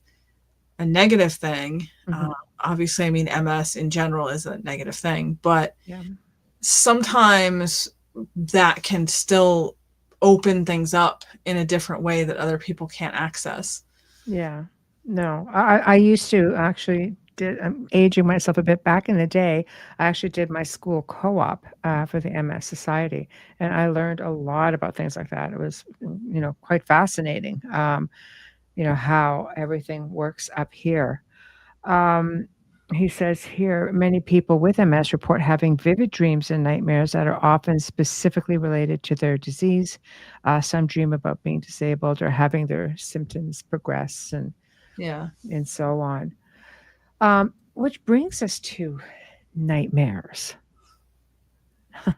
a negative thing. Hmm. Obviously, I mean, MS in general is a negative thing, but Yeah. sometimes that can still open things up in a different way that other people can't access. Yeah. No, I used to actually did aging myself a bit back in the day. I actually did my school co-op for the MS Society, and I learned a lot about things like that. It was, quite fascinating. How everything works up here. Um, he says here, many people with MS report having vivid dreams and nightmares that are often specifically related to their disease. Some dream about being disabled or having their symptoms progress Yeah. and so on. Which brings us to nightmares. Where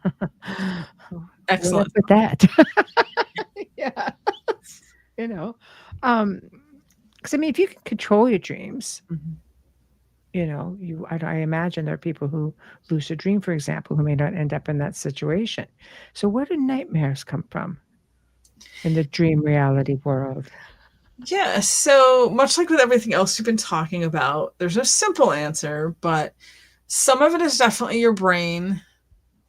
to Excellent. put that? Yeah. You know, because I mean, if you can control your dreams, Mhm. I imagine there are people who lucid dream, for example, who may not end up in that situation. So where do nightmares come from in the dream reality world? Yeah, so much like with everything else we've been talking about, there's no simple answer, but some of it is definitely your brain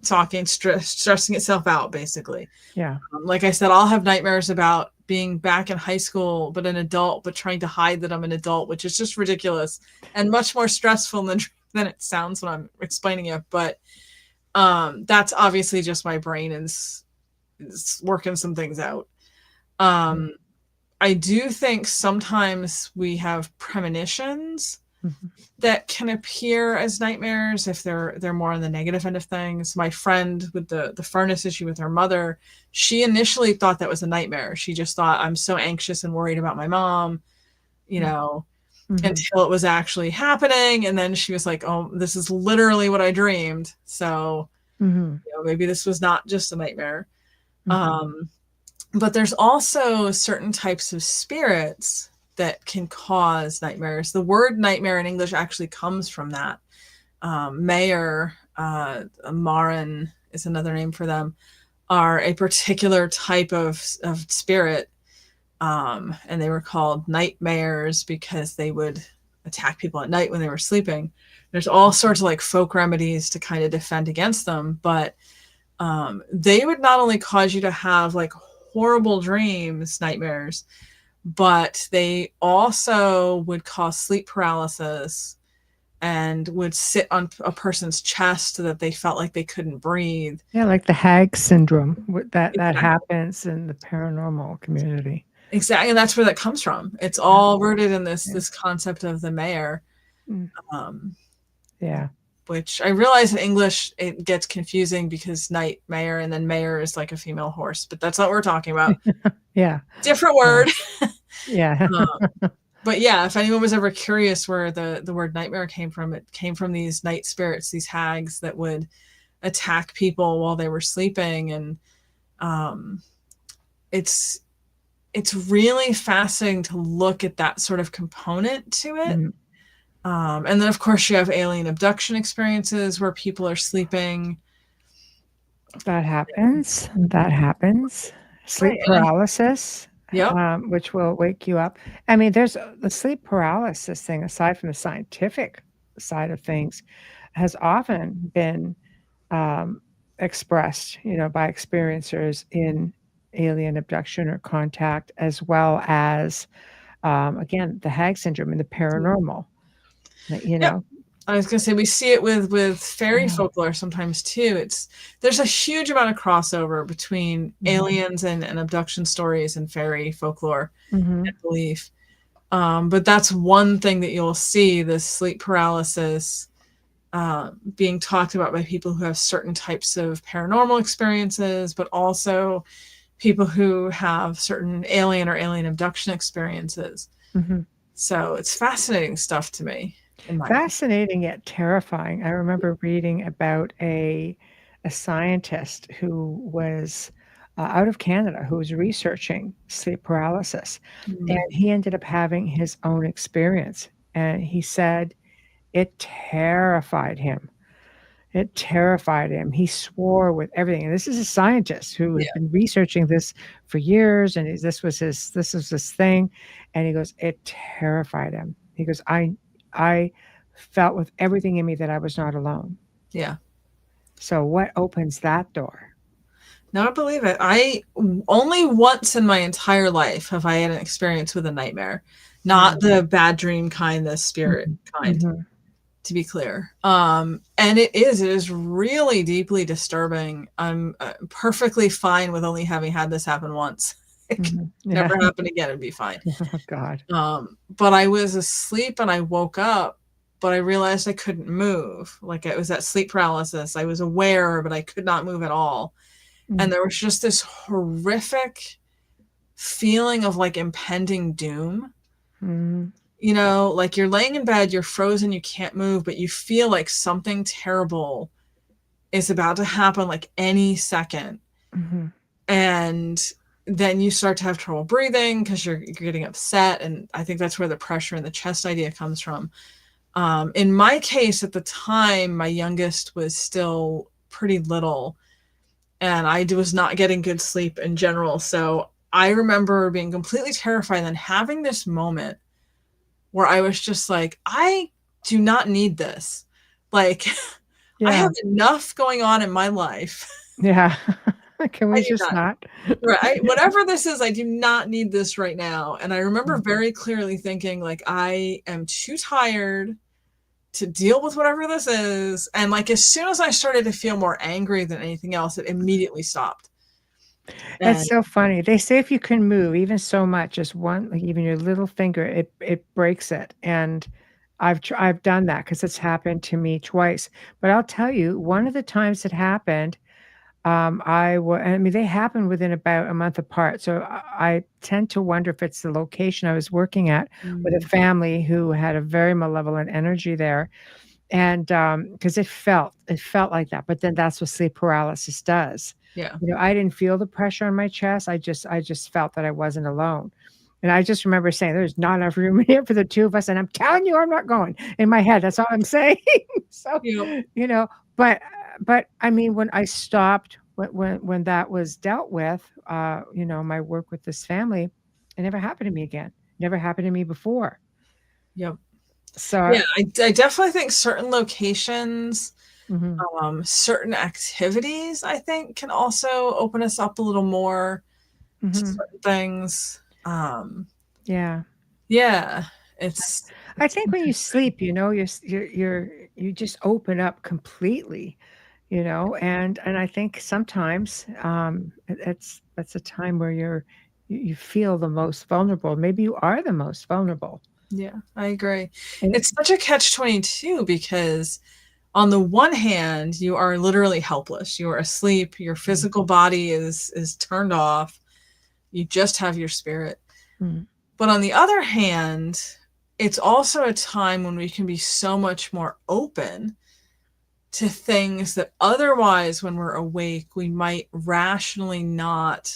talking, stressing itself out, basically. Yeah. Like I said, I'll have nightmares about being back in high school, but an adult, but trying to hide that I'm an adult, which is just ridiculous and much more stressful than it sounds when I'm explaining it. But that's obviously just my brain is working some things out. Um, I do think sometimes we have premonitions Mm-hmm. that can appear as nightmares if they're more on the negative end of things. My friend with the furnace issue with her mother, she initially thought that was a nightmare. She just thought, I'm so anxious and worried about my mom, Mm-hmm. until it was actually happening. And then she was like, oh, this is literally what I dreamed. So Mm-hmm. maybe this was not just a nightmare. Mm-hmm. But there's also certain types of spirits that can cause nightmares. The word nightmare in English actually comes from that. Mayor, Marin is another name for them, are a particular type of spirit. And they were called nightmares because they would attack people at night when they were sleeping. There's all sorts of like folk remedies to kind of defend against them, but they would not only cause you to have like horrible dreams, nightmares, but they also would cause sleep paralysis and would sit on a person's chest so that they felt like they couldn't breathe. Yeah, like the hag syndrome that Exactly. happens in the paranormal community. Exactly, and that's where that comes from. It's all rooted in Yeah. this concept of the mayor, Mm. Yeah. which I realize in English it gets confusing because nightmare and then mayor is like a female horse, but that's not what we're talking about. Yeah. Different word. Yeah. But yeah, if anyone was ever curious where the word nightmare came from, it came from these night spirits, these hags that would attack people while they were sleeping. And it's really fascinating to look at that sort of component to it. Mhm. And then of course you have alien abduction experiences where people are sleeping. That happens. That happens. Sleep Right. paralysis, Yep. which will wake you up. I mean, there's the sleep paralysis thing, aside from the scientific side of things, has often been expressed, by experiencers in alien abduction or contact, as well as Again, the hag syndrome and the paranormal, you Yep. know. I was gonna say we see it with fairy folklore sometimes too. There's a huge amount of crossover between aliens and abduction stories and fairy folklore and belief. But that's one thing that you'll see, this sleep paralysis being talked about by people who have certain types of paranormal experiences, but also people who have certain alien or alien abduction experiences. So it's fascinating stuff to me. Fascinating yet terrifying. I remember reading about a scientist who was out of Canada who was researching sleep paralysis, and he ended up having his own experience. And he said it terrified him. It terrified him. He swore with everything. And this is a scientist who had been researching this for years, and this was his thing. And he goes, it terrified him. He goes, I felt with everything in me that I was not alone. Yeah. So what opens that door? No, I believe it. I only once in my entire life have I had an experience with a nightmare, not the bad dream kind, the spirit kind, to be clear. And it is really deeply disturbing. I'm perfectly fine with only having had this happen once. It can never happen again and be fine. Oh God. But I was asleep and I woke up, but I realized I couldn't move. Like it was that sleep paralysis. I was aware, but I could not move at all. And there was just this horrific feeling of like impending doom. You know, like you're laying in bed, you're frozen, you can't move, but you feel like something terrible is about to happen like any second. And then you start to have trouble breathing because you're getting upset. And I think that's where the pressure in the chest idea comes from. In my case, at the time, my youngest was still pretty little. And I was not getting good sleep in general. So I remember being completely terrified and then having this moment where I was just like, I do not need this. Like, I have enough going on in my life. Yeah. Can we just not? Right. Whatever this is, I do not need this right now. And I remember very clearly thinking, like, I am too tired to deal with whatever this is. And like as soon as I started to feel more angry than anything else, it immediately stopped. That's so funny. They say if you can move even so much, just one, like even your little finger, it breaks it. And I've done that because it's happened to me twice. But I'll tell you, one of the times it happened, I mean, they happen within about a month apart. So I tend to wonder if it's the location I was working at with a family who had a very malevolent energy there. And because it felt like that. But then that's what sleep paralysis does. Yeah. You know, I didn't feel the pressure on my chest. I just felt that I wasn't alone. And I just remember saying, there's not enough room here for the two of us. And I'm telling you, I'm not going. In my head, that's all I'm saying. So, you know, but I mean, when I stopped, when that was dealt with, you know, my work with this family, it never happened to me again. Never happened to me before. Yep. So yeah, I definitely think certain locations, certain activities, I think can also open us up a little more to certain things. Yeah. It's I think when you sleep, you know, you just open up completely, you know, and I think sometimes that's a time where you feel the most vulnerable. Maybe you are the most vulnerable. Yeah, I agree. And It's such a catch-22 because on the one hand, you are literally helpless. You are asleep. Your physical body is turned off. You just have your spirit. But on the other hand, it's also a time when we can be so much more open to things that otherwise, when we're awake, we might rationally not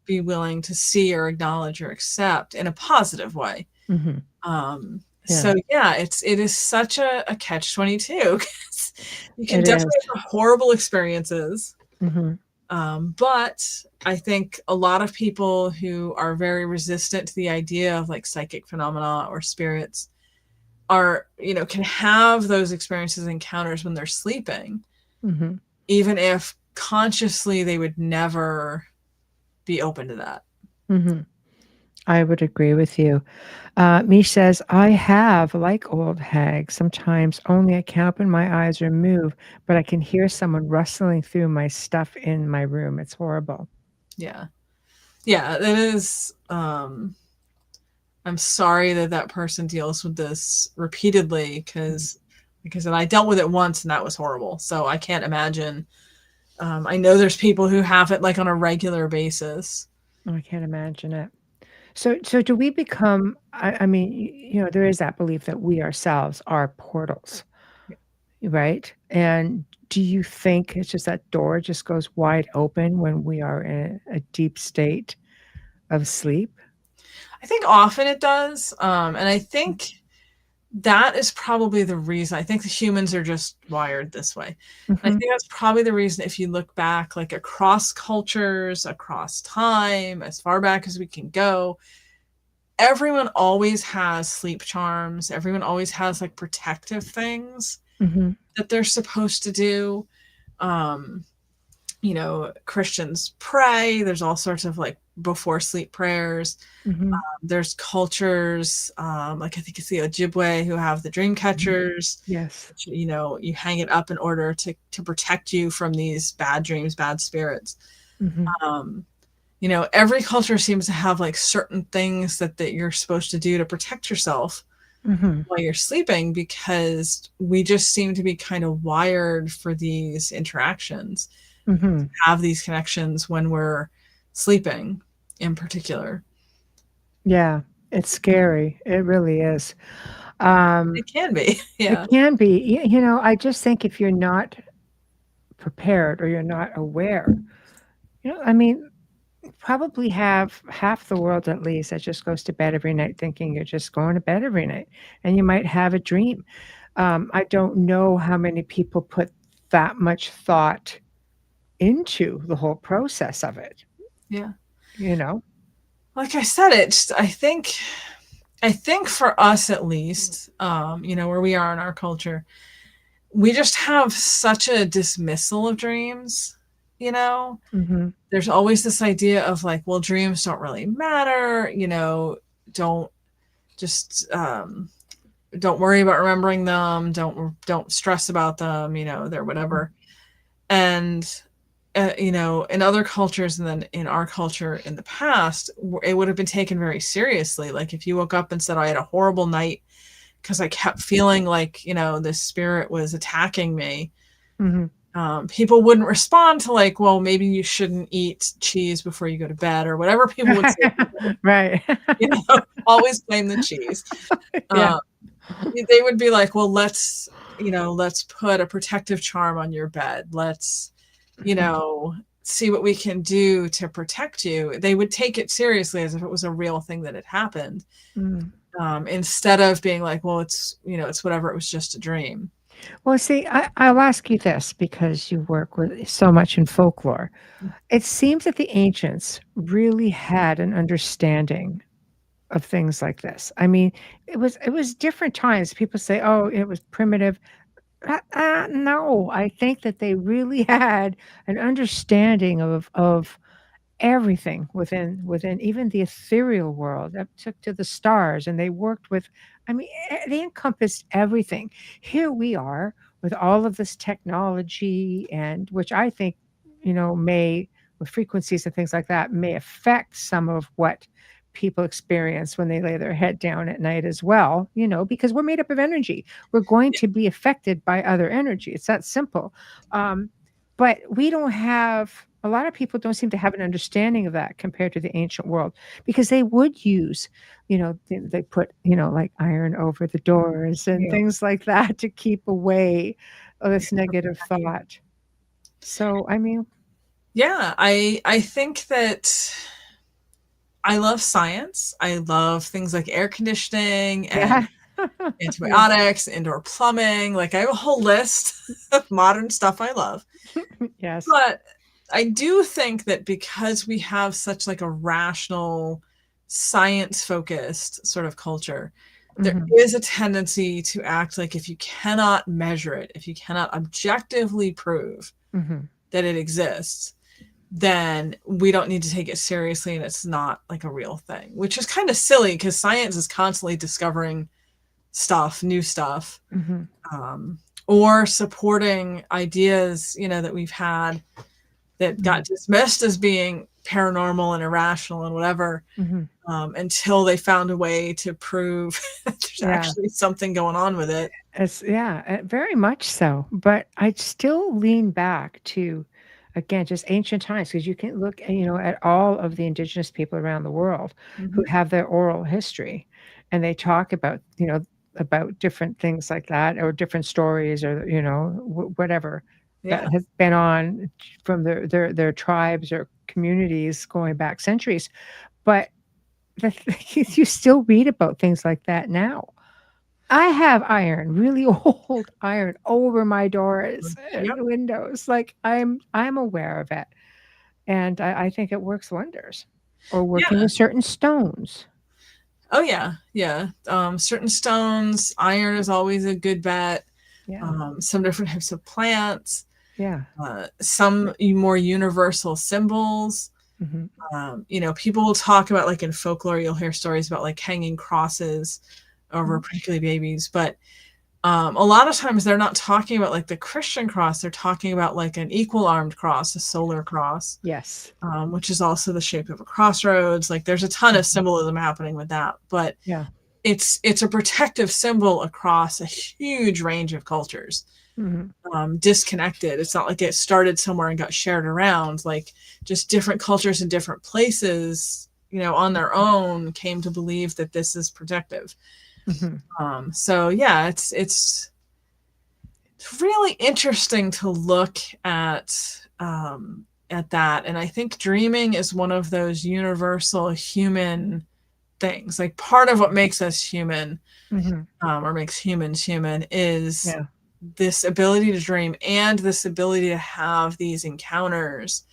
be willing to see or acknowledge or accept in a positive way. So yeah, it is such a catch-22. You can definitely have horrible experiences. But I think a lot of people who are very resistant to the idea of like psychic phenomena or spirits are, you know, can have those experiences, encounters when they're sleeping, even if consciously they would never be open to that. I would agree with you. Mish says, I have, like old hags, sometimes only I can't open my eyes or move, but I can hear someone rustling through my stuff in my room. It's horrible. Yeah. Yeah, it is. I'm sorry that that person deals with this repeatedly because, like I said, I dealt with it once and that was horrible. So I can't imagine. I know there's people who have it like on a regular basis. Oh, I can't imagine it. So do we become, I mean, there is that belief that we ourselves are portals, right? And do you think it's just that door just goes wide open when we are in a deep state of sleep? I think often it does. And I think that is probably the reason. I think the humans are just wired this way. And I think that's probably the reason if you look back, like across cultures, across time, as far back as we can go, everyone always has sleep charms. Everyone always has like protective things that they're supposed to do. Christians pray. There's all sorts of like before sleep prayers. There's cultures, like I think it's the Ojibwe who have the dream catchers. Yes. Which, you hang it up in order to protect you from these bad dreams, bad spirits. Every culture seems to have like certain things that you're supposed to do to protect yourself while you're sleeping, because we just seem to be kind of wired for these interactions, have these connections when we're sleeping in particular. Yeah, it's scary. It really is. It can be. Yeah. It can be. I just think if you're not prepared or you're not aware, I mean, probably have half the world at least that just goes to bed every night thinking you're just going to bed every night, and you might have a dream. I don't know how many people put that much thought into the whole process of it. Yeah. Like I said, I think for us at least, where we are in our culture, we just have such a dismissal of dreams. There's always this idea of like, well, dreams don't really matter. Don't worry about remembering them. Don't stress about them. They're whatever. And in other cultures and then in our culture in the past, it would have been taken very seriously. Like if you woke up and said, I had a horrible night because I kept feeling like, this spirit was attacking me. People wouldn't respond to like, well, maybe you shouldn't eat cheese before you go to bed or whatever people would say. Right. Always blame the cheese. Yeah. They would be like, well, let's put a protective charm on your bed. Let's, see what we can do to protect you. They would take it seriously as if it was a real thing that had happened. Instead of being like, well, it's whatever, it was just a dream. Well, see, I'll ask you this because you work with so much in folklore. It seems that the ancients really had an understanding of things like this. I mean, it was different times. People say, oh, it was primitive. No, I think that they really had an understanding of everything within even the ethereal world that took to the stars, and they worked with, I mean, they encompassed everything. Here we are with all of this technology, and which I think, may, with frequencies and things like that, may affect some of what people experience when they lay their head down at night as well, because we're made up of energy. We're going to be affected by other energy. It's that simple. But we don't have, a lot of people don't seem to have an understanding of that compared to the ancient world, because they would use, they put, like iron over the doors and things like that to keep away this negative thought. So, I mean. Yeah, I think that I love science. I love things like air conditioning and antibiotics, indoor plumbing. Like I have a whole list of modern stuff I love. Yes. But I do think that because we have such like a rational, science-focused sort of culture, there is a tendency to act like if you cannot measure it, if you cannot objectively prove that it exists, then we don't need to take it seriously, and it's not like a real thing, which is kind of silly because science is constantly discovering stuff, new stuff, or supporting ideas, that we've had that got dismissed as being paranormal and irrational and whatever, until they found a way to prove there's actually something going on with it. It's very much so. But I still lean back to, again, just ancient times, because you can look, at all of the indigenous people around the world who have their oral history, and they talk about, about different things like that, or different stories, or whatever that has been on from their tribes or communities going back centuries. But you still read about things like that now. I have iron, really old iron, over my doors and windows. Like, I'm aware of it, and I think it works wonders. Or working with certain stones. Oh yeah, certain stones, iron is always a good bet. Some different types of plants. Some more universal symbols. People will talk about, like in folklore, you'll hear stories about like hanging crosses over particularly babies, but a lot of times they're not talking about like the Christian cross. They're talking about like an equal armed cross, a solar cross. Yes. Which is also the shape of a crossroads. Like, there's a ton of symbolism happening with that, but it's a protective symbol across a huge range of cultures. Disconnected. It's not like it started somewhere and got shared around. Like, just different cultures in different places, on their own came to believe that this is protective. So yeah, it's really interesting to look at that. And I think dreaming is one of those universal human things. Like, part of what makes us human, or makes humans human, is this ability to dream, and this ability to have these encounters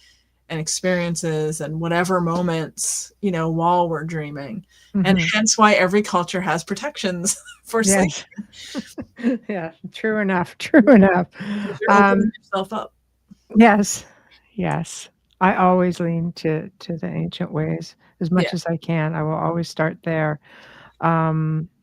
and experiences and whatever moments, while we're dreaming. And hence why every culture has protections for sleep. Yeah, true enough. You're opening yourself up. Yes. I always lean to the ancient ways as much as I can. I will always start there. I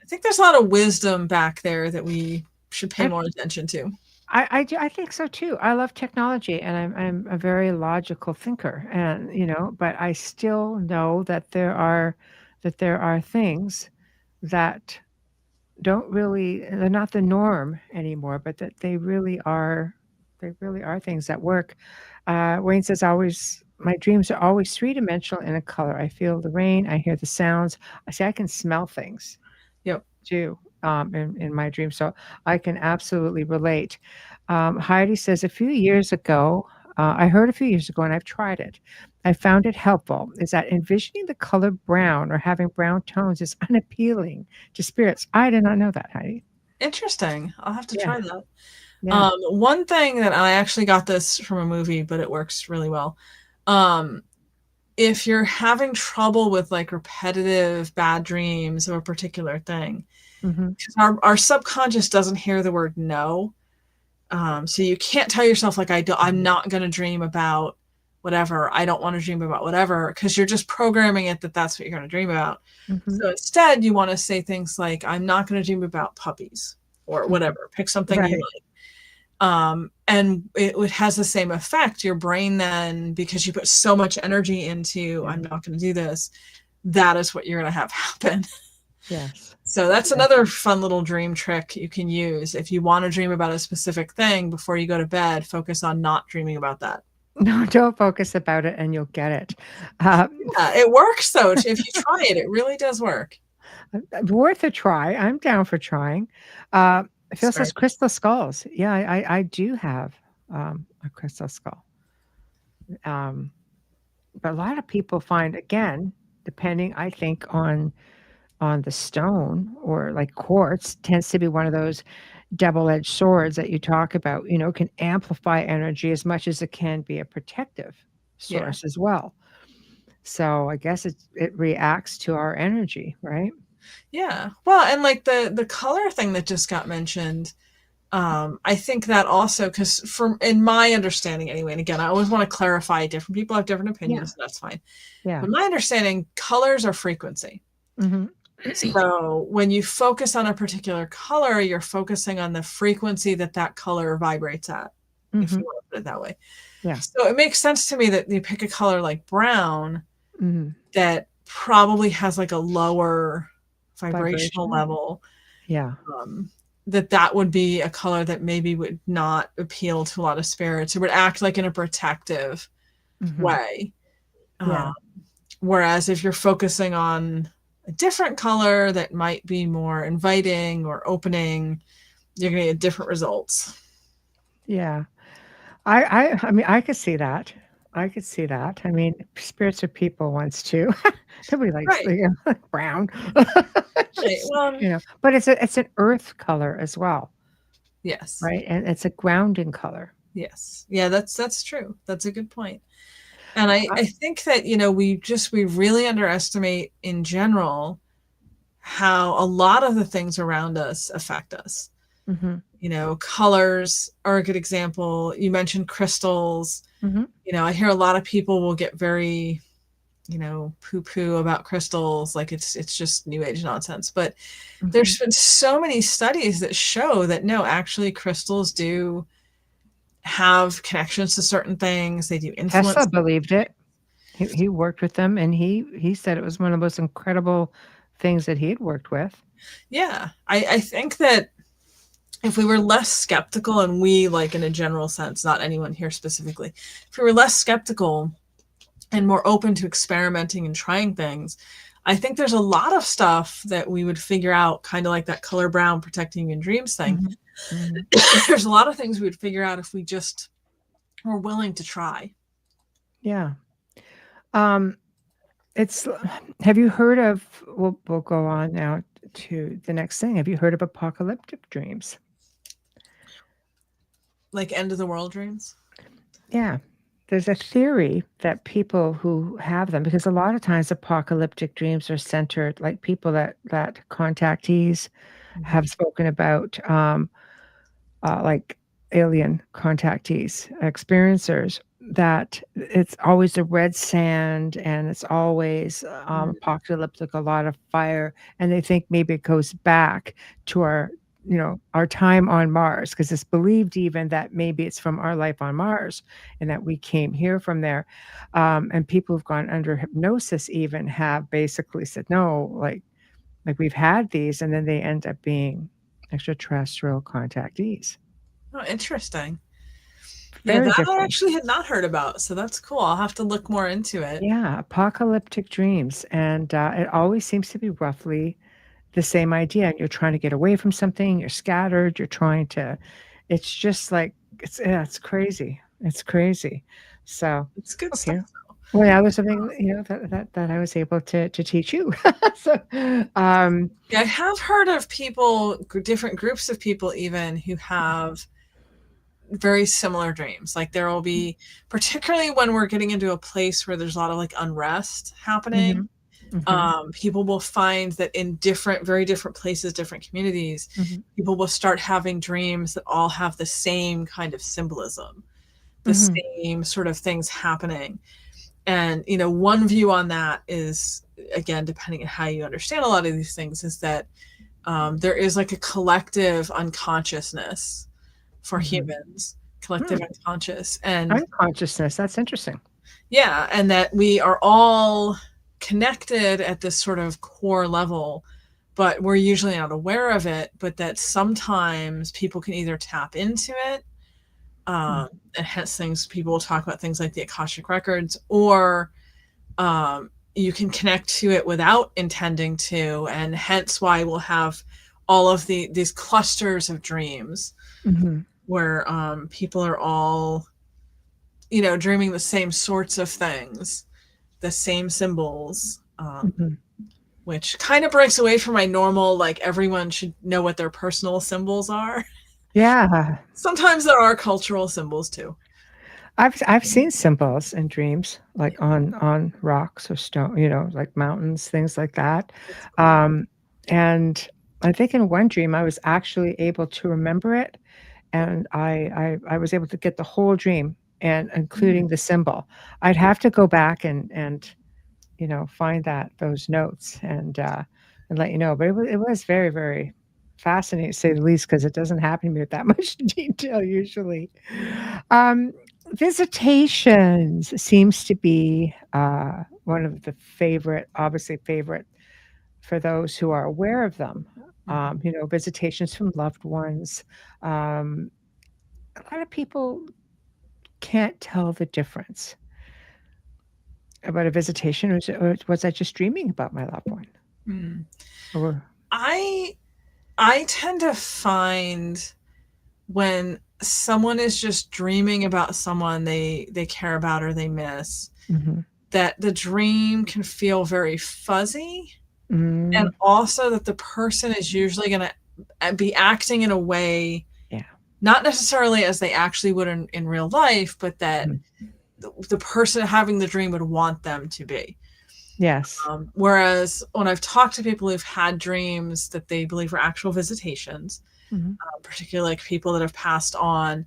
think there's a lot of wisdom back there that we should pay more attention to. I think so too. I love technology, and I'm a very logical thinker, and but I still know that there are things that they're not the norm anymore, but that they really are things that work. Wayne says, my dreams are always three-dimensional in a color. I feel the rain, I hear the sounds. I can smell things. Too. In my dreams, so I can absolutely relate. Heidi says, I heard a few years ago, and I've tried it. I found it helpful. Is that envisioning the color brown or having brown tones is unappealing to spirits? I did not know that, Heidi. Interesting. I'll have to try that. One thing that I actually got this from a movie, but it works really well. If you're having trouble with like repetitive bad dreams of a particular thing, our subconscious doesn't hear the word no. So you can't tell yourself like, I'm not going to dream about whatever. I don't want to dream about whatever, because you're just programming it that's what you're going to dream about. So instead you want to say things like, I'm not going to dream about puppies or whatever. Pick something you like. And it has the same effect. Your brain then, because you put so much energy into, I'm not going to do this, that is what you're going to have happen. Yes. So that's another fun little dream trick you can use. If you want to dream about a specific thing before you go to bed, focus on not dreaming about that. No, don't focus about it and you'll get it. It works though. If you try it, it really does work. Worth a try. I'm down for trying. Phil says crystal skulls. Yeah, I do have a crystal skull. But a lot of people find, again, depending, I think, on the stone, or like quartz tends to be one of those double-edged swords that you talk about, can amplify energy as much as it can be a protective source as well. So I guess it reacts to our energy, right? Yeah. Well, and like the color thing that just got mentioned, I think that also, because in my understanding anyway, and again, I always want to clarify, different people have different opinions, so that's fine. Yeah. But my understanding, colors are frequency. So when you focus on a particular color, you're focusing on the frequency that color vibrates at, if you want to put it that way. Yeah. So it makes sense to me that you pick a color like brown that probably has like a lower vibrational level. Yeah. That would be a color that maybe would not appeal to a lot of spirits. It would act like in a protective way. Whereas if you're focusing on a different color that might be more inviting or opening, you're going to get different results. Yeah. I mean, I could see that. I could see that. I mean, spirits are people once too. Nobody likes brown. Just, Well, but it's an earth color as well. Yes. Right. And it's a grounding color. Yes. Yeah, that's true. That's a good point. And I think that, we really underestimate in general how a lot of the things around us affect us. Colors are a good example. You mentioned crystals. I hear a lot of people will get very, poo-poo about crystals, like it's just new age nonsense. But there's been so many studies that show that no, actually crystals do have connections to certain things. They do influence. Tesla believed it. He worked with them, and he said it was one of the most incredible things that he had worked with. Yeah, I think that if we were less skeptical, and we, like, in a general sense, not anyone here specifically, if we were less skeptical and more open to experimenting and trying things, I think there's a lot of stuff that we would figure out, kind of like that color brown protecting your dreams thing. There's a lot of things we would figure out if we just were willing to try. Yeah. Have you heard of, we'll go on now to the next thing. Have you heard of apocalyptic dreams? Like end of the world dreams? Yeah. There's a theory that people who have them, because a lot of times apocalyptic dreams are centered, like people that contactees have spoken about, like alien contactees, experiencers, that it's always the red sand and it's always apocalyptic, a lot of fire, and they think maybe it goes back to our time on Mars, because it's believed even that maybe it's from our life on Mars and that we came here from there. And people who've gone under hypnosis even have basically said, no, like we've had these, and then they end up being extraterrestrial contactees. Oh, interesting. Very that different. I actually had not heard about, so that's cool. I'll have to look more into it. Yeah, apocalyptic dreams, and it always seems to be roughly the same idea. And you're trying to get away from something, you're scattered, you're trying to, it's just like, it's crazy. It's crazy. So it's good stuff. Well, that was something, that I was able to teach you. So, I have heard of people, different groups of people even, who have very similar dreams. Like there will be, particularly when we're getting into a place where there's a lot of like unrest happening, people will find that in very different places, different communities, people will start having dreams that all have the same kind of symbolism, the same sort of things happening. And, one view on that is, again, depending on how you understand a lot of these things, is that there is like a collective unconsciousness for humans, collective unconscious. And unconsciousness, that's interesting. Yeah, and that we are all connected at this sort of core level, but we're usually not aware of it, but that sometimes people can either tap into it, and hence people will talk about things like the Akashic records, or you can connect to it without intending to, and hence why we'll have all of these clusters of dreams where people are all dreaming the same sorts of things, the same symbols, which kind of breaks away from my normal, like, everyone should know what their personal symbols are. Yeah. Sometimes there are cultural symbols too. I've seen symbols in dreams, like on rocks or stone, like mountains, things like that. And I think in one dream I was actually able to remember it, and I was able to get the whole dream and including the symbol. I'd have to go back and find those notes and let you know. But it was very, very fascinating to say the least, because it doesn't happen to me with that much detail usually. Um, Visitations seems to be one of the obviously favorite for those who are aware of them. Visitations from loved ones. Um, a lot of people can't tell the difference about a visitation, or was I just dreaming about my loved one? Mm. Or I tend to find when someone is just dreaming about someone they care about or they miss, that the dream can feel very fuzzy, and also that the person is usually going to be acting in a way, not necessarily as they actually would in real life, but that the person having the dream would want them to be. Yes. Whereas when I've talked to people who've had dreams that they believe are actual visitations, particularly like people that have passed on,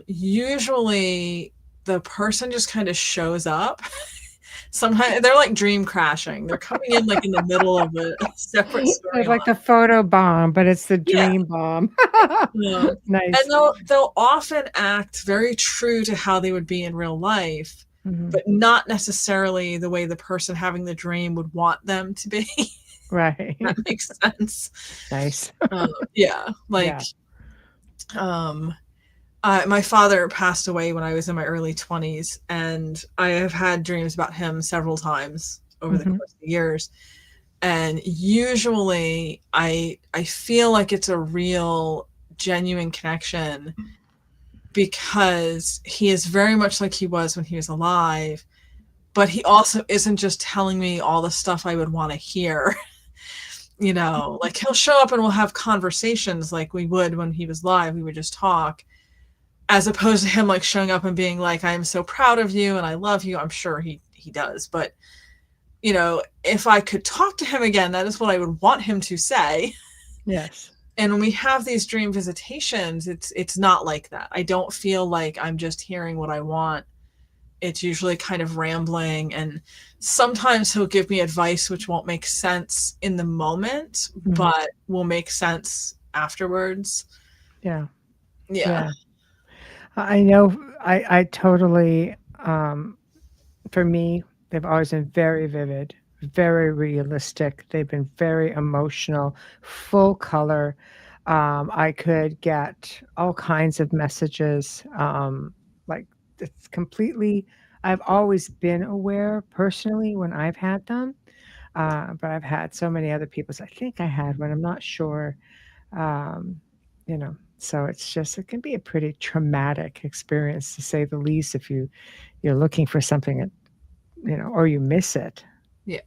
usually the person just kind of shows up. Sometimes they're like dream crashing. They're coming in like in the middle of a separate story. It's like the photo bomb, but it's the dream bomb. Yeah. Nice. And they'll often act very true to how they would be in real life, but not necessarily the way the person having the dream would want them to be. Right. That makes sense. Nice. Yeah. Like, my father passed away when I was in my early 20s, and I have had dreams about him several times over the course of the years. And usually I feel like it's a real, genuine connection, because he is very much like he was when he was alive, but he also isn't just telling me all the stuff I would want to hear. Like he'll show up and we'll have conversations like we would when he was live. We would just talk, as opposed to him like showing up and being like, I am so proud of you and I love you. I'm sure he does. But, if I could talk to him again, that is what I would want him to say. Yes. And when we have these dream visitations, it's not like that. I don't feel like I'm just hearing what I want. It's usually kind of rambling, and sometimes he'll give me advice which won't make sense in the moment, but will make sense afterwards. Yeah. I know. I totally, for me, they've always been very vivid, very realistic. They've been very emotional, full color. I could get all kinds of messages. Like it's completely, I've always been aware personally when I've had them. But I've had so many other people. So I think I had one, I'm not sure. So it can be a pretty traumatic experience, to say the least, if you're looking for something, or you miss it. Yeah.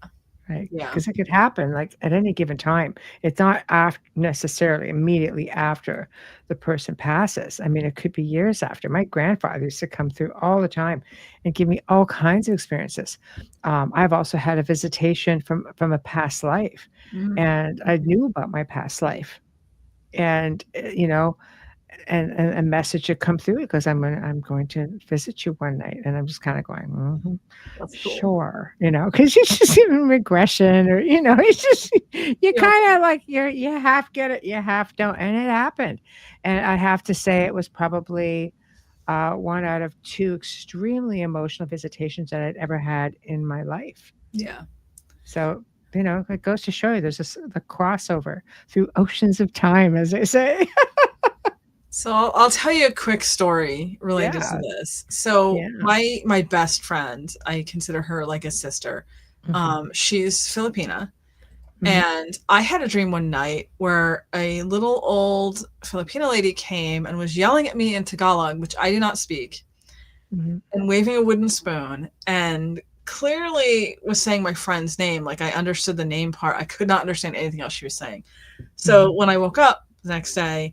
Right. Yeah. Because it could happen like at any given time. It's not necessarily immediately after the person passes. I mean, it could be years after. My grandfather used to come through all the time and give me all kinds of experiences. I've also had a visitation from a past life, and I knew about my past life, and and a message had come through. It goes, I'm going to visit you one night, and I'm just kind of going, sure, because it's just even regression, or it's just you kind of like you half get it, you half don't, and it happened. And I have to say, it was probably one out of two extremely emotional visitations that I'd ever had in my life. Yeah. So it goes to show you there's the crossover through oceans of time, as they say. So I'll tell you a quick story related to this. So my best friend, I consider her like a sister. She's Filipina. And I had a dream one night where a little old Filipina lady came and was yelling at me in Tagalog, which I do not speak, and waving a wooden spoon, and clearly was saying my friend's name. Like, I understood the name part. I could not understand anything else she was saying. So when I woke up the next day,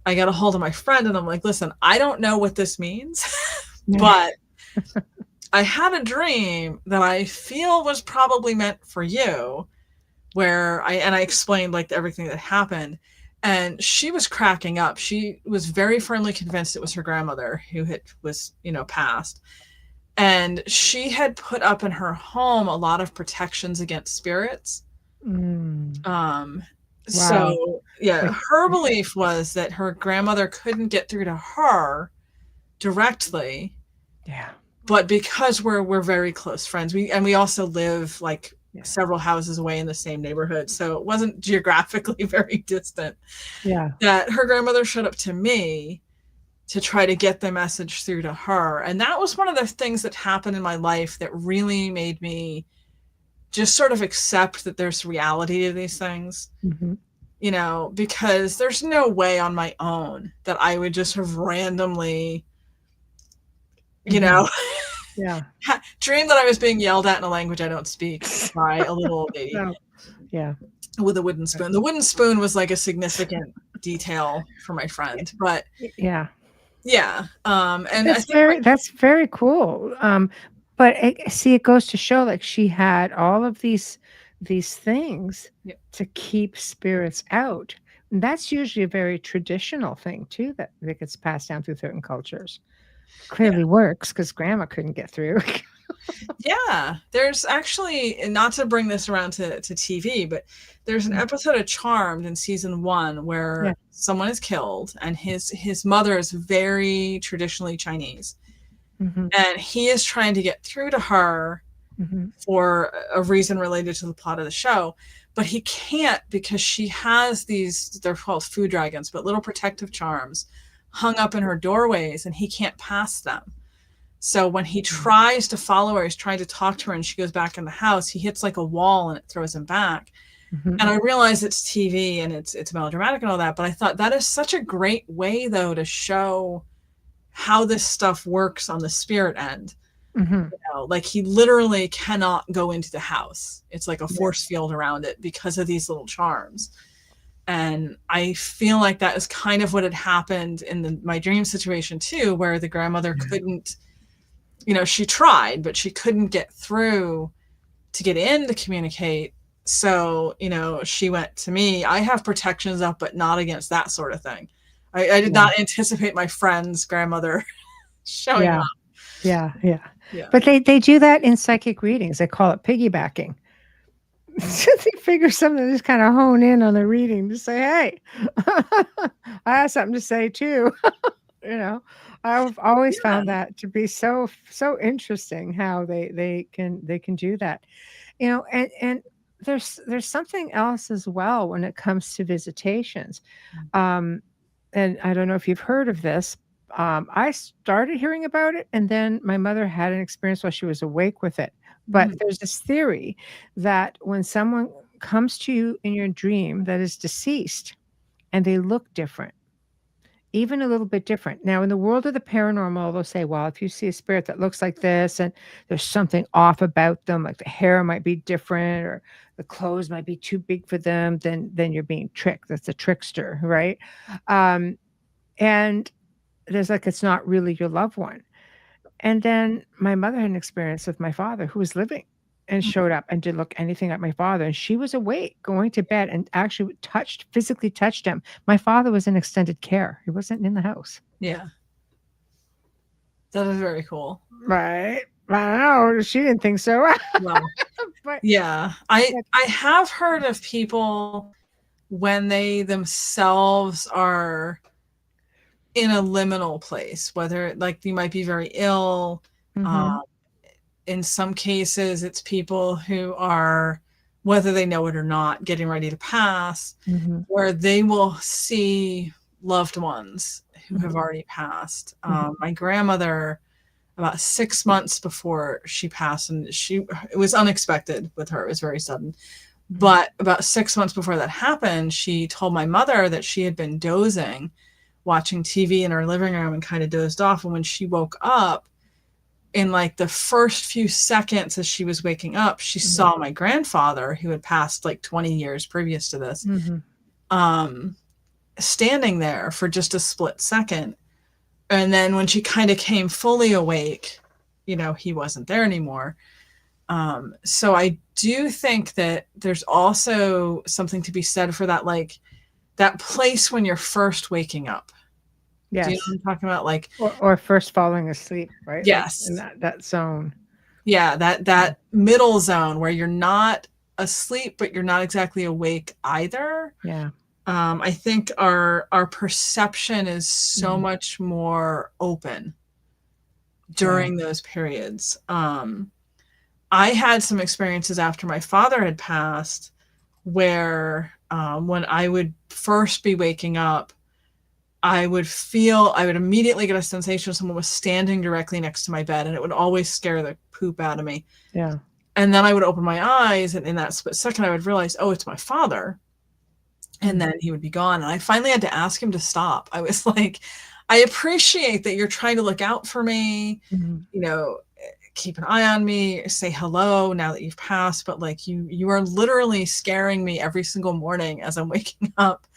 I got a hold of my friend and I'm like, listen, I don't know what this means, but I had a dream that I feel was probably meant for you. where I explained like everything that happened, and she was cracking up. She was very firmly convinced it was her grandmother who was passed, and she had put up in her home a lot of protections against spirits. Wow. So yeah, Like, her belief was that her grandmother couldn't get through to her directly. yeah. But because we're very close friends, we also live like several houses away in the same neighborhood, so it wasn't geographically very distant. Yeah. That her grandmother showed up to me to try to get the message through to her. And that was one of the things that happened in my life that really made me just sort of accept that there's reality to these things. Because there's no way on my own that I would just have randomly, Yeah. dream that I was being yelled at in a language I don't speak by a little old lady. Yeah. With a wooden spoon. The wooden spoon was like a significant detail for my friend, but yeah. And that's very cool. But it goes to show like she had all of these things to keep spirits out. And that's usually a very traditional thing too that gets passed down through certain cultures. Clearly works because grandma couldn't get through. Yeah, there's actually, not to bring this around to TV, but there's an episode of Charmed in season 1 where someone is killed and his mother is very traditionally Chinese. And he is trying to get through to her for a reason related to the plot of the show, but he can't because she has they're called food dragons, but little protective charms hung up in her doorways and he can't pass them. So when he tries to follow her, he's trying to talk to her and she goes back in the house, he hits like a wall and it throws him back. And I realize it's TV and it's melodramatic and all that, but I thought that is such a great way though to show how this stuff works on the spirit end. Like he literally cannot go into the house. It's like a force field around it because of these little charms. And I feel like that is kind of what had happened in my dream situation too, where the grandmother couldn't, she tried, but she couldn't get through to get in to communicate. So, she went to me. I have protections up, but not against that sort of thing. I did not anticipate my friend's grandmother showing up. Yeah. But they do that in psychic readings. They call it piggybacking. They figure something, just kind of hone in on the reading to say, hey, I have something to say too. I've always found that to be so interesting how they can do that. And there's something else as well when it comes to visitations. And I don't know if you've heard of this. I started hearing about it, and then my mother had an experience while she was awake with it. But there's this theory that when someone comes to you in your dream that is deceased and they look different, even a little bit different. Now, in the world of the paranormal, they'll say, well, if you see a spirit that looks like this and there's something off about them, like the hair might be different or the clothes might be too big for them, then you're being tricked. That's a trickster, right? And there's like, it's not really your loved one. And then my mother had an experience with my father who was living and showed up and didn't look anything like my father. And she was awake, going to bed, and actually physically touched him. My father was in extended care. He wasn't in the house. Yeah. That is very cool. Right. I don't know. She didn't think so. Well, but yeah, I have heard of people when they themselves are in a liminal place, whether like you might be very ill. In some cases, it's people who are, whether they know it or not, getting ready to pass, where they will see loved ones who have already passed. My grandmother, about 6 months before she passed, and it was unexpected with her, it was very sudden. But about 6 months before that happened, she told my mother that she had been dozing, watching TV in her living room and kind of dozed off. And when she woke up, in like the first few seconds as she was waking up, she saw my grandfather, who had passed like 20 years previous to this, standing there for just a split second. And then when she kind of came fully awake, he wasn't there anymore. So I do think that there's also something to be said for that, like that place when you're first waking up. Do you know Yes. what I'm talking about? Like, Or first falling asleep, right? Like in yes. that zone. Yeah, that middle zone where you're not asleep, but you're not exactly awake either. Yeah. I think our perception is so much more open during those periods. I had some experiences after my father had passed where when I would first be waking up, I would immediately get a sensation someone was standing directly next to my bed, and it would always scare the poop out of me. Yeah. And then I would open my eyes, and in that split second, I would realize, oh, it's my father. And then he would be gone. And I finally had to ask him to stop. I was like, I appreciate that you're trying to look out for me, keep an eye on me, say hello now that you've passed. But like you are literally scaring me every single morning as I'm waking up.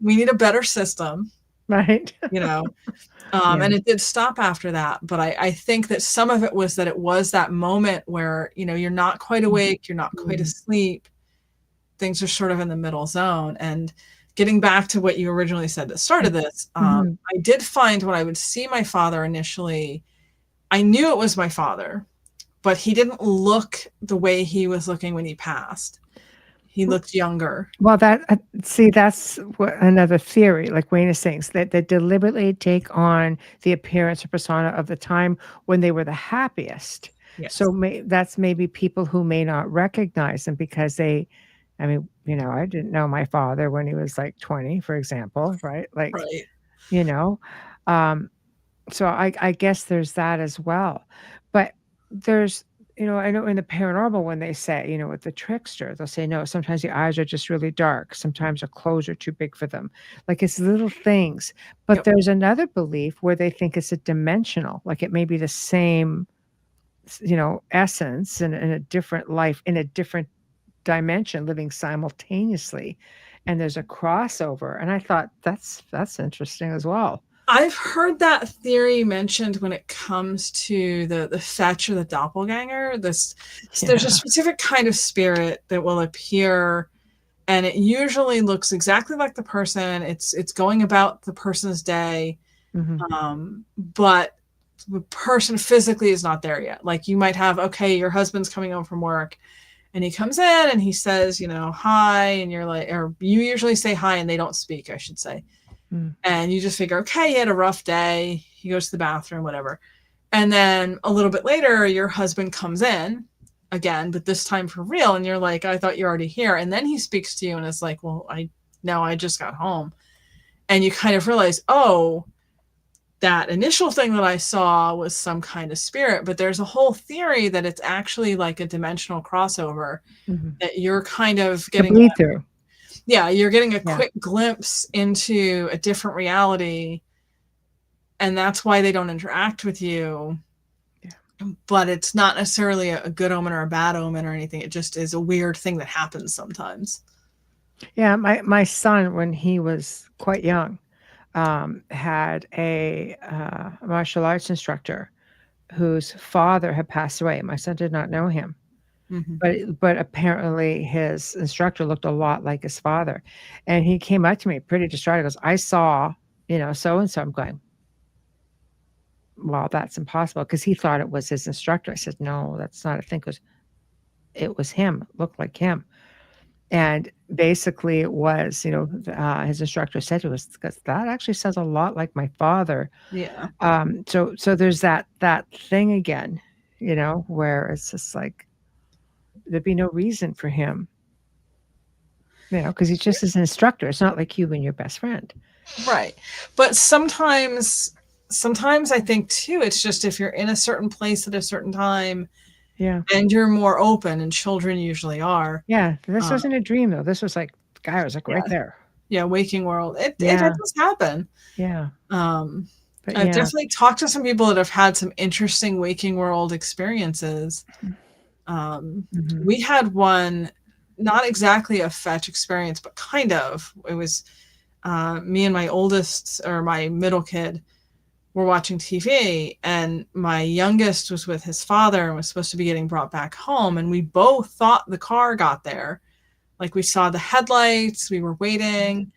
We need a better system. Right. And it did stop after that. But I think that some of it was that it was that moment where, you're not quite awake, you're not quite asleep. Things are sort of in the middle zone. And getting back to what you originally said that started this, I did find when I would see my father initially, I knew it was my father, but he didn't look the way he was looking when he passed. He looked younger. Well, that's another theory, like Wayne is saying, that they deliberately take on the appearance or persona of the time when they were the happiest. Yes. So that's maybe people who may not recognize them because I didn't know my father when he was like 20, for example, right? Like, right. So I guess there's that as well. But there's, I know in the paranormal when they say, with the trickster, they'll say, no, sometimes the eyes are just really dark. Sometimes the clothes are too big for them. Like it's little things. But there's another belief where they think it's a dimensional, like it may be the same, essence in a different life, in a different dimension, living simultaneously. And there's a crossover. And I thought that's interesting as well. I've heard that theory mentioned when it comes to the fetch or the doppelganger. There's a specific kind of spirit that will appear, and it usually looks exactly like the person. It's going about the person's day, but the person physically is not there yet. Like you might have, your husband's coming home from work, and he comes in and he says, hi, and you're like, or you usually say hi, and they don't speak, I should say. And you just figure, he had a rough day. He goes to the bathroom, whatever. And then a little bit later, your husband comes in again, but this time for real. And you're like, I thought you're already here. And then he speaks to you and is like, well, I just got home. And you kind of realize, that initial thing that I saw was some kind of spirit, but there's a whole theory that it's actually like a dimensional crossover that you're kind of getting through. Yeah, you're getting a quick glimpse into a different reality, and that's why they don't interact with you. Yeah. But it's not necessarily a good omen or a bad omen or anything. It just is a weird thing that happens sometimes. Yeah, my son, when he was quite young, had a martial arts instructor whose father had passed away. My son did not know him. But apparently his instructor looked a lot like his father. And he came up to me pretty distraught. He goes, I saw, so-and-so. I'm going, well, that's impossible. Because he thought it was his instructor. I said, no, that's not a thing. Because it was him. It looked like him. And basically it was, his instructor said to us, because that actually sounds a lot like my father. Yeah. So there's that thing again, where it's just like, there'd be no reason for him, because he's just an instructor. It's not like you and your best friend. Right. But sometimes I think too, it's just if you're in a certain place at a certain time, and you're more open, and children usually are. Yeah. This wasn't a dream though. This was like, the guy was like right there. Yeah. Waking world. It does happen. Yeah. But I've definitely talked to some people that have had some interesting waking world experiences. We had one, not exactly a fetch experience, but kind of. It was me and my oldest, or my middle kid, were watching TV, and my youngest was with his father and was supposed to be getting brought back home. And we both thought the car got there. Like, we saw the headlights, we were waiting,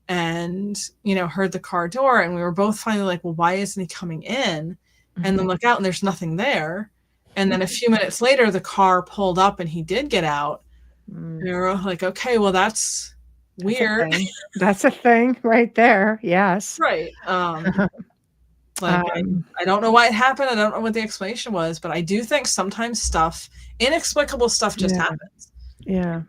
and, you know, heard the car door, and we were both finally like, well, why isn't he coming in? And then look out, and there's nothing there. And then a few minutes later, the car pulled up and he did get out. And we were like, okay, well, that's weird. That's a thing right there. Yes. Right. Like, I don't know why it happened. I don't know what the explanation was, but I do think sometimes inexplicable stuff just happens. Yeah.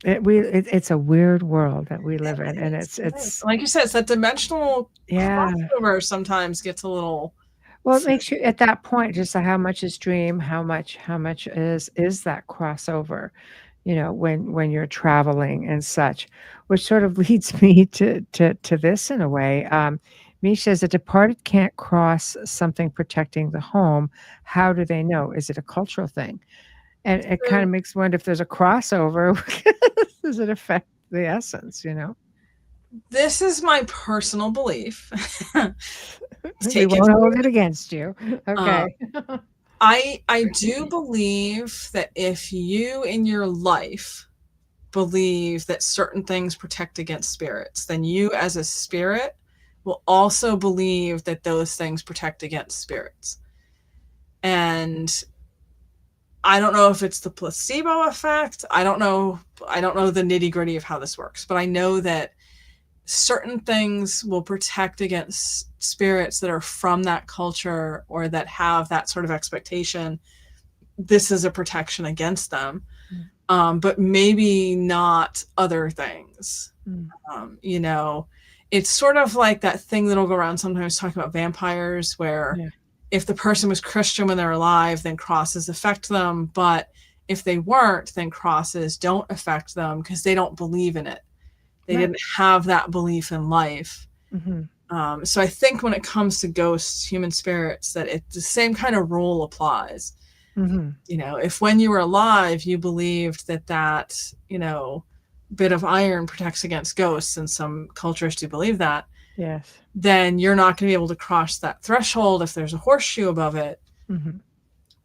It's a weird world that we live in, and it's like you said, it's that dimensional crossover sometimes gets a little. Well, it makes you, at that point, just how much is dream, how much is that crossover, you know, when you're traveling and such, which sort of leads me to this in a way. Mish says, a departed can't cross something protecting the home. How do they know? Is it a cultural thing? And it kind of makes me wonder if there's a crossover. Does it affect the essence, you know? This is my personal belief. We won't hold it against you. Okay. I do believe that if you in your life believe that certain things protect against spirits, then you as a spirit will also believe that those things protect against spirits. And I don't know if it's the placebo effect. I don't know the nitty-gritty of how this works, but I know that certain things will protect against spirits that are from that culture or that have that sort of expectation. This is a protection against them, but maybe not other things. You know, it's sort of like that thing that'll go around sometimes talking about vampires, where if the person was Christian when they're alive, then crosses affect them. But if they weren't, then crosses don't affect them because they don't believe in it. They didn't have that belief in life. So I think when it comes to ghosts, human spirits, that the same kind of rule applies. You know, if when you were alive, you believed that, you know, bit of iron protects against ghosts, and some cultures do believe that, then you're not going to be able to cross that threshold if there's a horseshoe above it,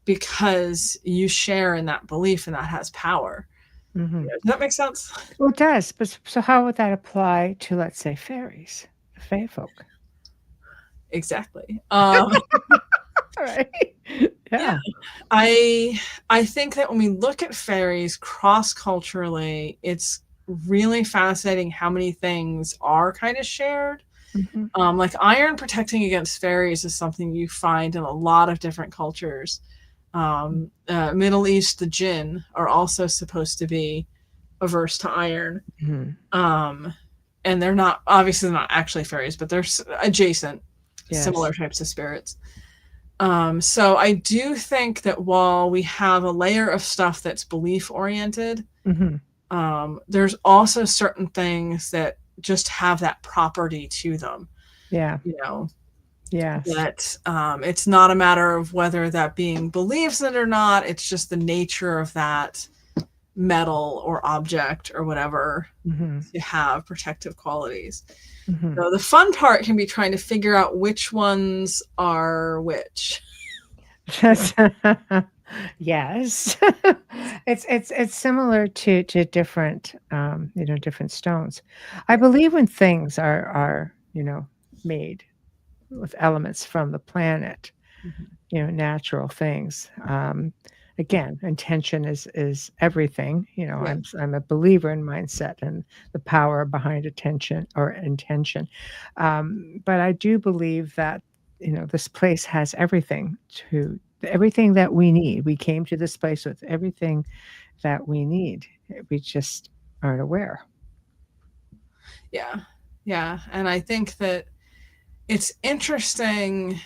because you share in that belief and that has power. Does that make sense? Well, it does. But so how would that apply to, let's say, fairies, the fae folk? Exactly. Right. Yeah. I think that when we look at fairies cross-culturally, it's really fascinating how many things are kind of shared. Like iron protecting against fairies is something you find in a lot of different cultures. Middle East, the jinn are also supposed to be averse to iron. And they're not, obviously not actually fairies, but they're adjacent, similar types of spirits. So I do think that while we have a layer of stuff that's belief oriented, there's also certain things that just have that property to them. You know, that it's not a matter of whether that being believes it or not. It's just the nature of that metal or object or whatever to have protective qualities. So the fun part can be trying to figure out which ones are which. Yes. It's similar to different you know, different stones. I believe when things are you know, made with elements from the planet, you know, natural things. Again, intention is everything. You know, I'm a believer in mindset and the power behind intention. But I do believe that, you know, this place has everything that we need. We came to this place with everything that we need. We just aren't aware. Yeah. And I think that it's interesting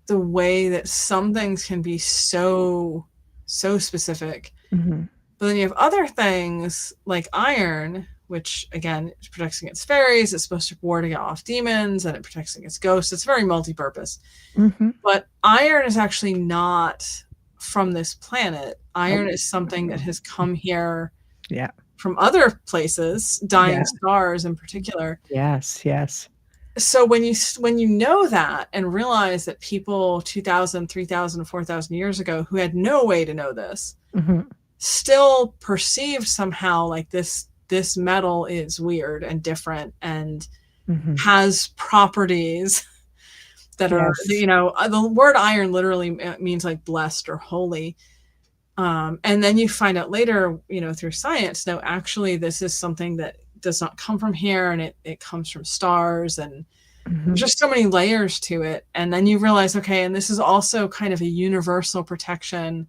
the way that some things can be so specific. But then you have other things like iron, which again protects against fairies. It's supposed to ward off demons, and it protects against ghosts. It's very multi-purpose. But iron is actually not from this planet. Iron is something that has come here from other places, dying stars in particular. Yes. so when you know that and realize that people 2,000, 3,000, 4,000 years ago who had no way to know this still perceived somehow like this metal is weird and different and has properties that are, you know, the word iron literally means like blessed or holy. And then you find out later, you know, through science, no, actually this is something that does not come from here, and it comes from stars, and there's just so many layers to it. And then you realize, okay, and this is also kind of a universal protection.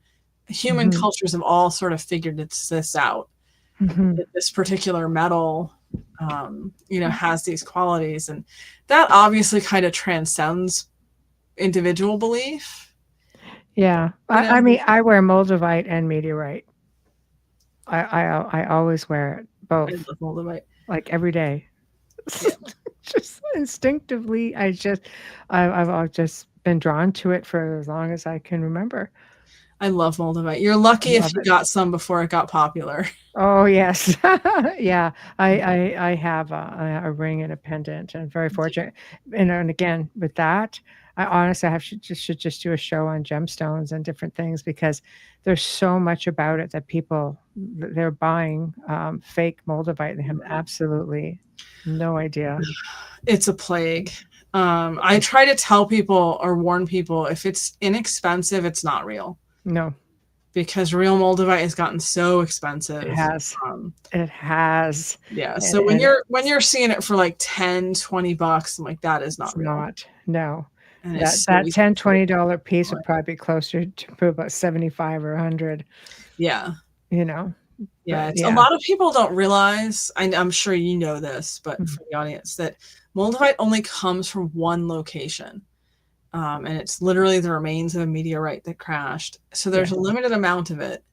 Human cultures have all sort of figured this out. That this particular metal, you know, has these qualities, and that obviously kind of transcends individual belief. Yeah, I mean, I wear moldavite and meteorite. I always wear it both. I love moldavite. Like every day. Yeah. Just instinctively, I've just been drawn to it for as long as I can remember. I love moldavite. You're lucky if you got some before it got popular. Oh yes, yeah. I have a ring and a pendant, and very fortunate. And again, with that, I honestly should just do a show on gemstones and different things, because there's so much about it that people, they're buying fake moldavite and they have absolutely no idea. It's a plague. I try to tell people or warn people, if it's inexpensive, it's not real. No. Because real moldavite has gotten so expensive. It has. It has. Yeah. So when you're seeing it for like 10, 20 bucks, I'm like, that is not real. Not. No. And that $10, $20 piece would probably be closer to about 75 or 100. Yeah. You know. Yeah. A lot of people don't realize, I'm sure you know this, but for the audience, that moldavite only comes from one location. And it's literally the remains of a meteorite that crashed. So there's a limited amount of it.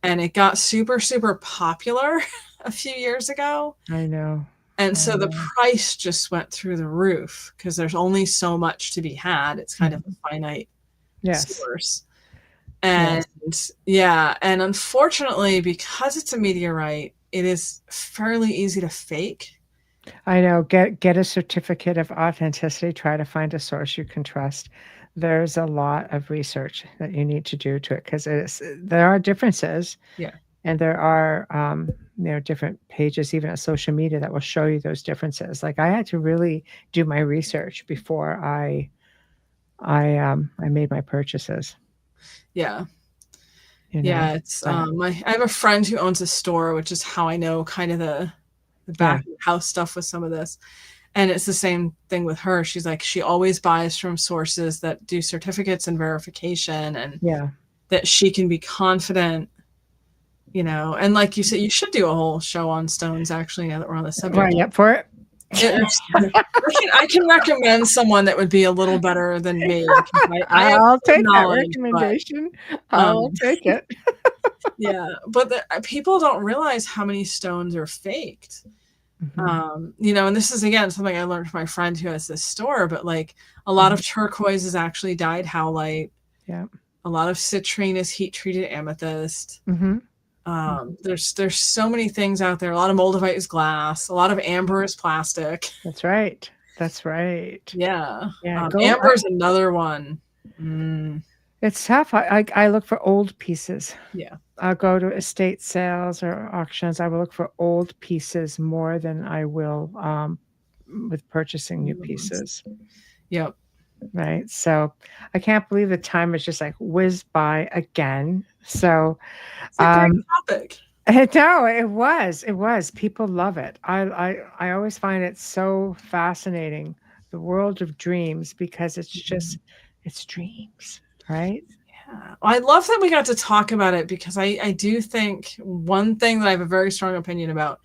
And it got super, super popular a few years ago. I know. And so the price just went through the roof because there's only so much to be had. It's kind of a finite source. And and unfortunately, because it's a meteorite, it is fairly easy to fake. I know. Get a certificate of authenticity. Try to find a source you can trust. There's a lot of research that you need to do to it, because there are differences. Yeah. And there are different pages, even on social media, that will show you those differences. Like, I had to really do my research before I made my purchases. Yeah. You know? Yeah. It's I have a friend who owns a store, which is how I know kind of the back of the house stuff with some of this. And it's the same thing with her. She's like, she always buys from sources that do certificates and verification, and that she can be confident, you know. And like you said, you should do a whole show on stones, actually, now that we're on the subject. Right, yep, for it. I can recommend someone that would be a little better than me. I'll take that recommendation. I'll take it. Yeah, but people don't realize how many stones are faked. You know, and this is, again, something I learned from my friend who has this store, but like a lot of turquoise is actually dyed howlite. Yeah. A lot of citrine is heat treated amethyst. There's so many things out there. A lot of moldavite is glass. A lot of amber is plastic. That's right. Yeah. Amber is another one. It's tough. I look for old pieces. Yeah. I'll go to estate sales or auctions. I will look for old pieces more than I will with purchasing new pieces. Yep. Right. So I can't believe the time is just like whizzed by again. So it's a great topic. No, it was. People love it. I always find it so fascinating, the world of dreams, because it's just it's dreams, right? Yeah. I love that we got to talk about it, because I do think one thing that I have a very strong opinion about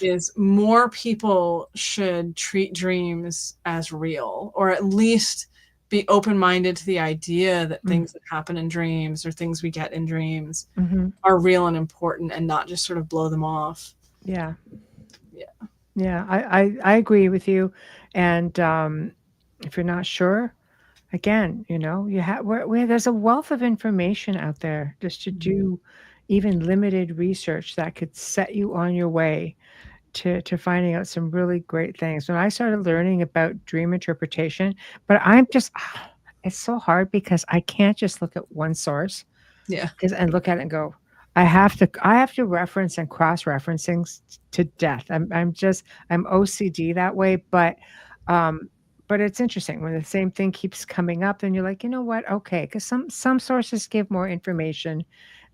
is more people should treat dreams as real, or at least be open-minded to the idea that things that happen in dreams or things we get in dreams are real and important, and not just sort of blow them off. Yeah. I agree with you. And if you're not sure, again, you know, you have there's a wealth of information out there just to do even limited research that could set you on your way to finding out some really great things. When I started learning about dream interpretation, but I'm just it's so hard because I can't just look at one source Yeah. and look at it and go, I have to reference and cross-referencing to death. I'm OCD that way, but it's interesting when the same thing keeps coming up, and you're like, you know what? Okay, because some sources give more information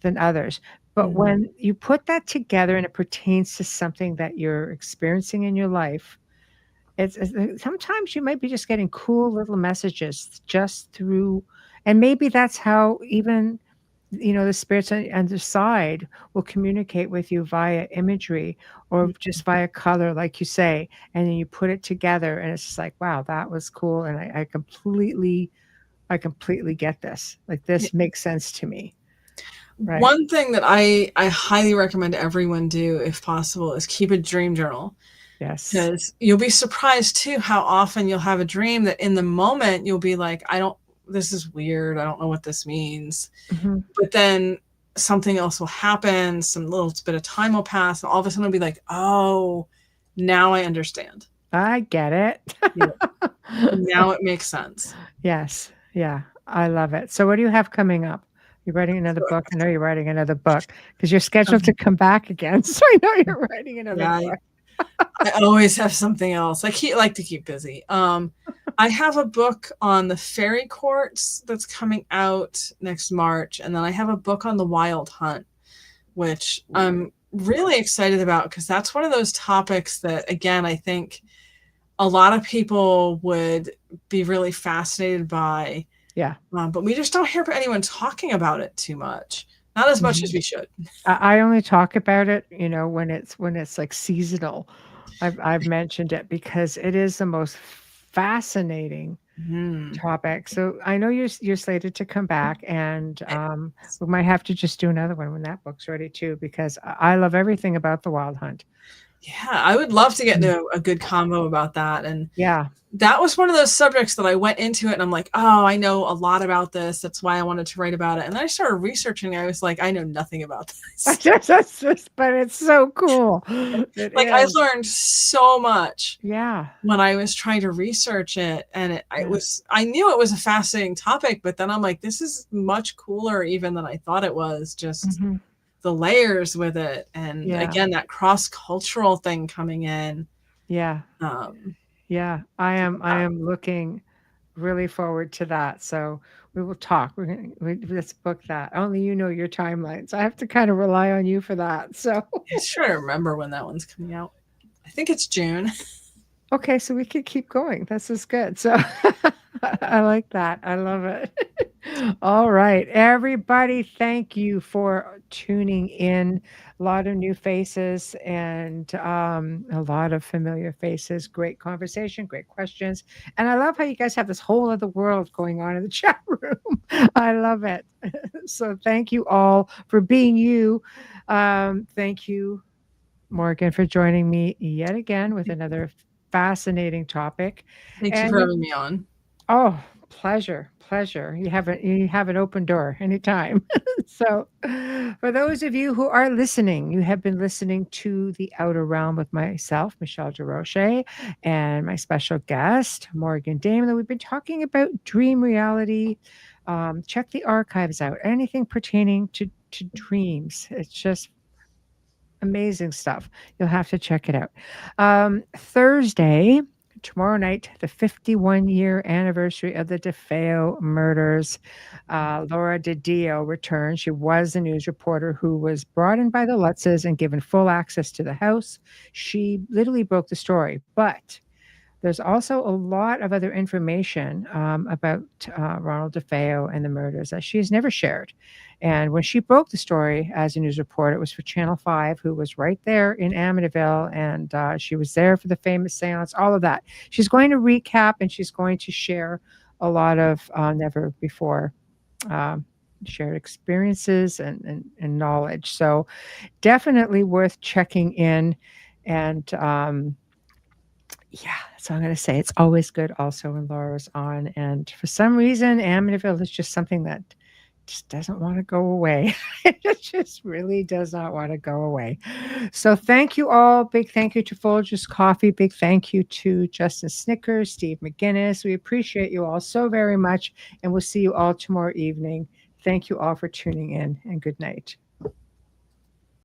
than others. But Mhm. when you put that together and it pertains to something that you're experiencing in your life, sometimes you might be just getting cool little messages just through, and maybe that's how even the spirits on the side will communicate with you via imagery or just via color, like you say, and then you put it together, and it's just like, wow, that was cool, and I completely get this. Like Yeah. this makes sense to me, right? One thing that I highly recommend everyone do, if possible, is keep a dream journal. Yes. Because you'll be surprised too how often you'll have a dream that in the moment you'll be like, this is weird. I don't know what this means. Mhm. But then something else will happen. Some little bit of time will pass. And all of a sudden it'll be like, oh, now I understand. I get it. Yeah. Now it makes sense. Yes. Yeah. I love it. So what do you have coming up? You're writing another book? I know you're writing another book because you're scheduled to come back again. So I know you're writing another Yeah, book. I always have something else. I like to keep busy. I have a book on the fairy courts that's coming out next March, and then I have a book on the wild hunt, which I'm really excited about because that's one of those topics that, again, I think a lot of people would be really fascinated by. Yeah. But we just don't hear anyone talking about it too much. Not as much as we should. I only talk about it, when it's like seasonal. I've mentioned it because it is the most fascinating topic. So I know you're slated to come back, and we might have to just do another one when that book's ready too, because I love everything about the wild hunt. Yeah, I would love to get into a good combo about that. And Yeah. that was one of those subjects that I went into it and I'm like, oh, I know a lot about this. That's why I wanted to write about it. And then I started researching. I was like, I know nothing about this. But it's so cool. Like I learned so much. Yeah. When I was trying to research it, and I knew it was a fascinating topic, but then I'm like, this is much cooler even than I thought it was. Just the layers with it, and again, that cross-cultural thing coming in. Yeah. Yeah, I am looking really forward to that. So we will talk. Let's book that. Only you know your timelines. I have to kind of rely on you for that. So I'm trying to remember when that one's coming out. I think it's June. Okay, so we could keep going. This is good. So I like that. I love it. All right, everybody, thank you for tuning in. A lot of new faces and a lot of familiar faces. Great conversation, great questions. And I love how you guys have this whole other world going on in the chat room. I love it. So thank you all for being you. Thank you, Morgan, for joining me yet again with another fascinating topic. Thank you for having me on. Oh, pleasure. You have an open door anytime. So for those of you who are listening, you have been listening to The Outer Realm with myself, Michelle DeRoche, and my special guest, Morgan Daimler. We've been talking about dream reality. Check the archives out. Anything pertaining to dreams. It's just amazing stuff. You'll have to check it out. Thursday, tomorrow night, the 51-year anniversary of the DeFeo murders. Laura DiDio returns. She was a news reporter who was brought in by the Lutzes and given full access to the house. She literally broke the story, but there's also a lot of other information about Ronald DeFeo and the murders that she has never shared. And when she broke the story as a news reporter, it was for Channel 5, who was right there in Amityville, and she was there for the famous seance, all of that. She's going to recap, and she's going to share a lot of never before shared experiences and knowledge. So definitely worth checking in. And yeah, so I'm going to say it's always good also when Laura's on. And for some reason, Amityville is just something that just doesn't want to go away. It just really does not want to go away. So thank you all. Big thank you to Folgers Coffee. Big thank you to Justin Snickers, Steve McGinnis. We appreciate you all so very much, and we'll see you all tomorrow evening. Thank you all for tuning in, and good night.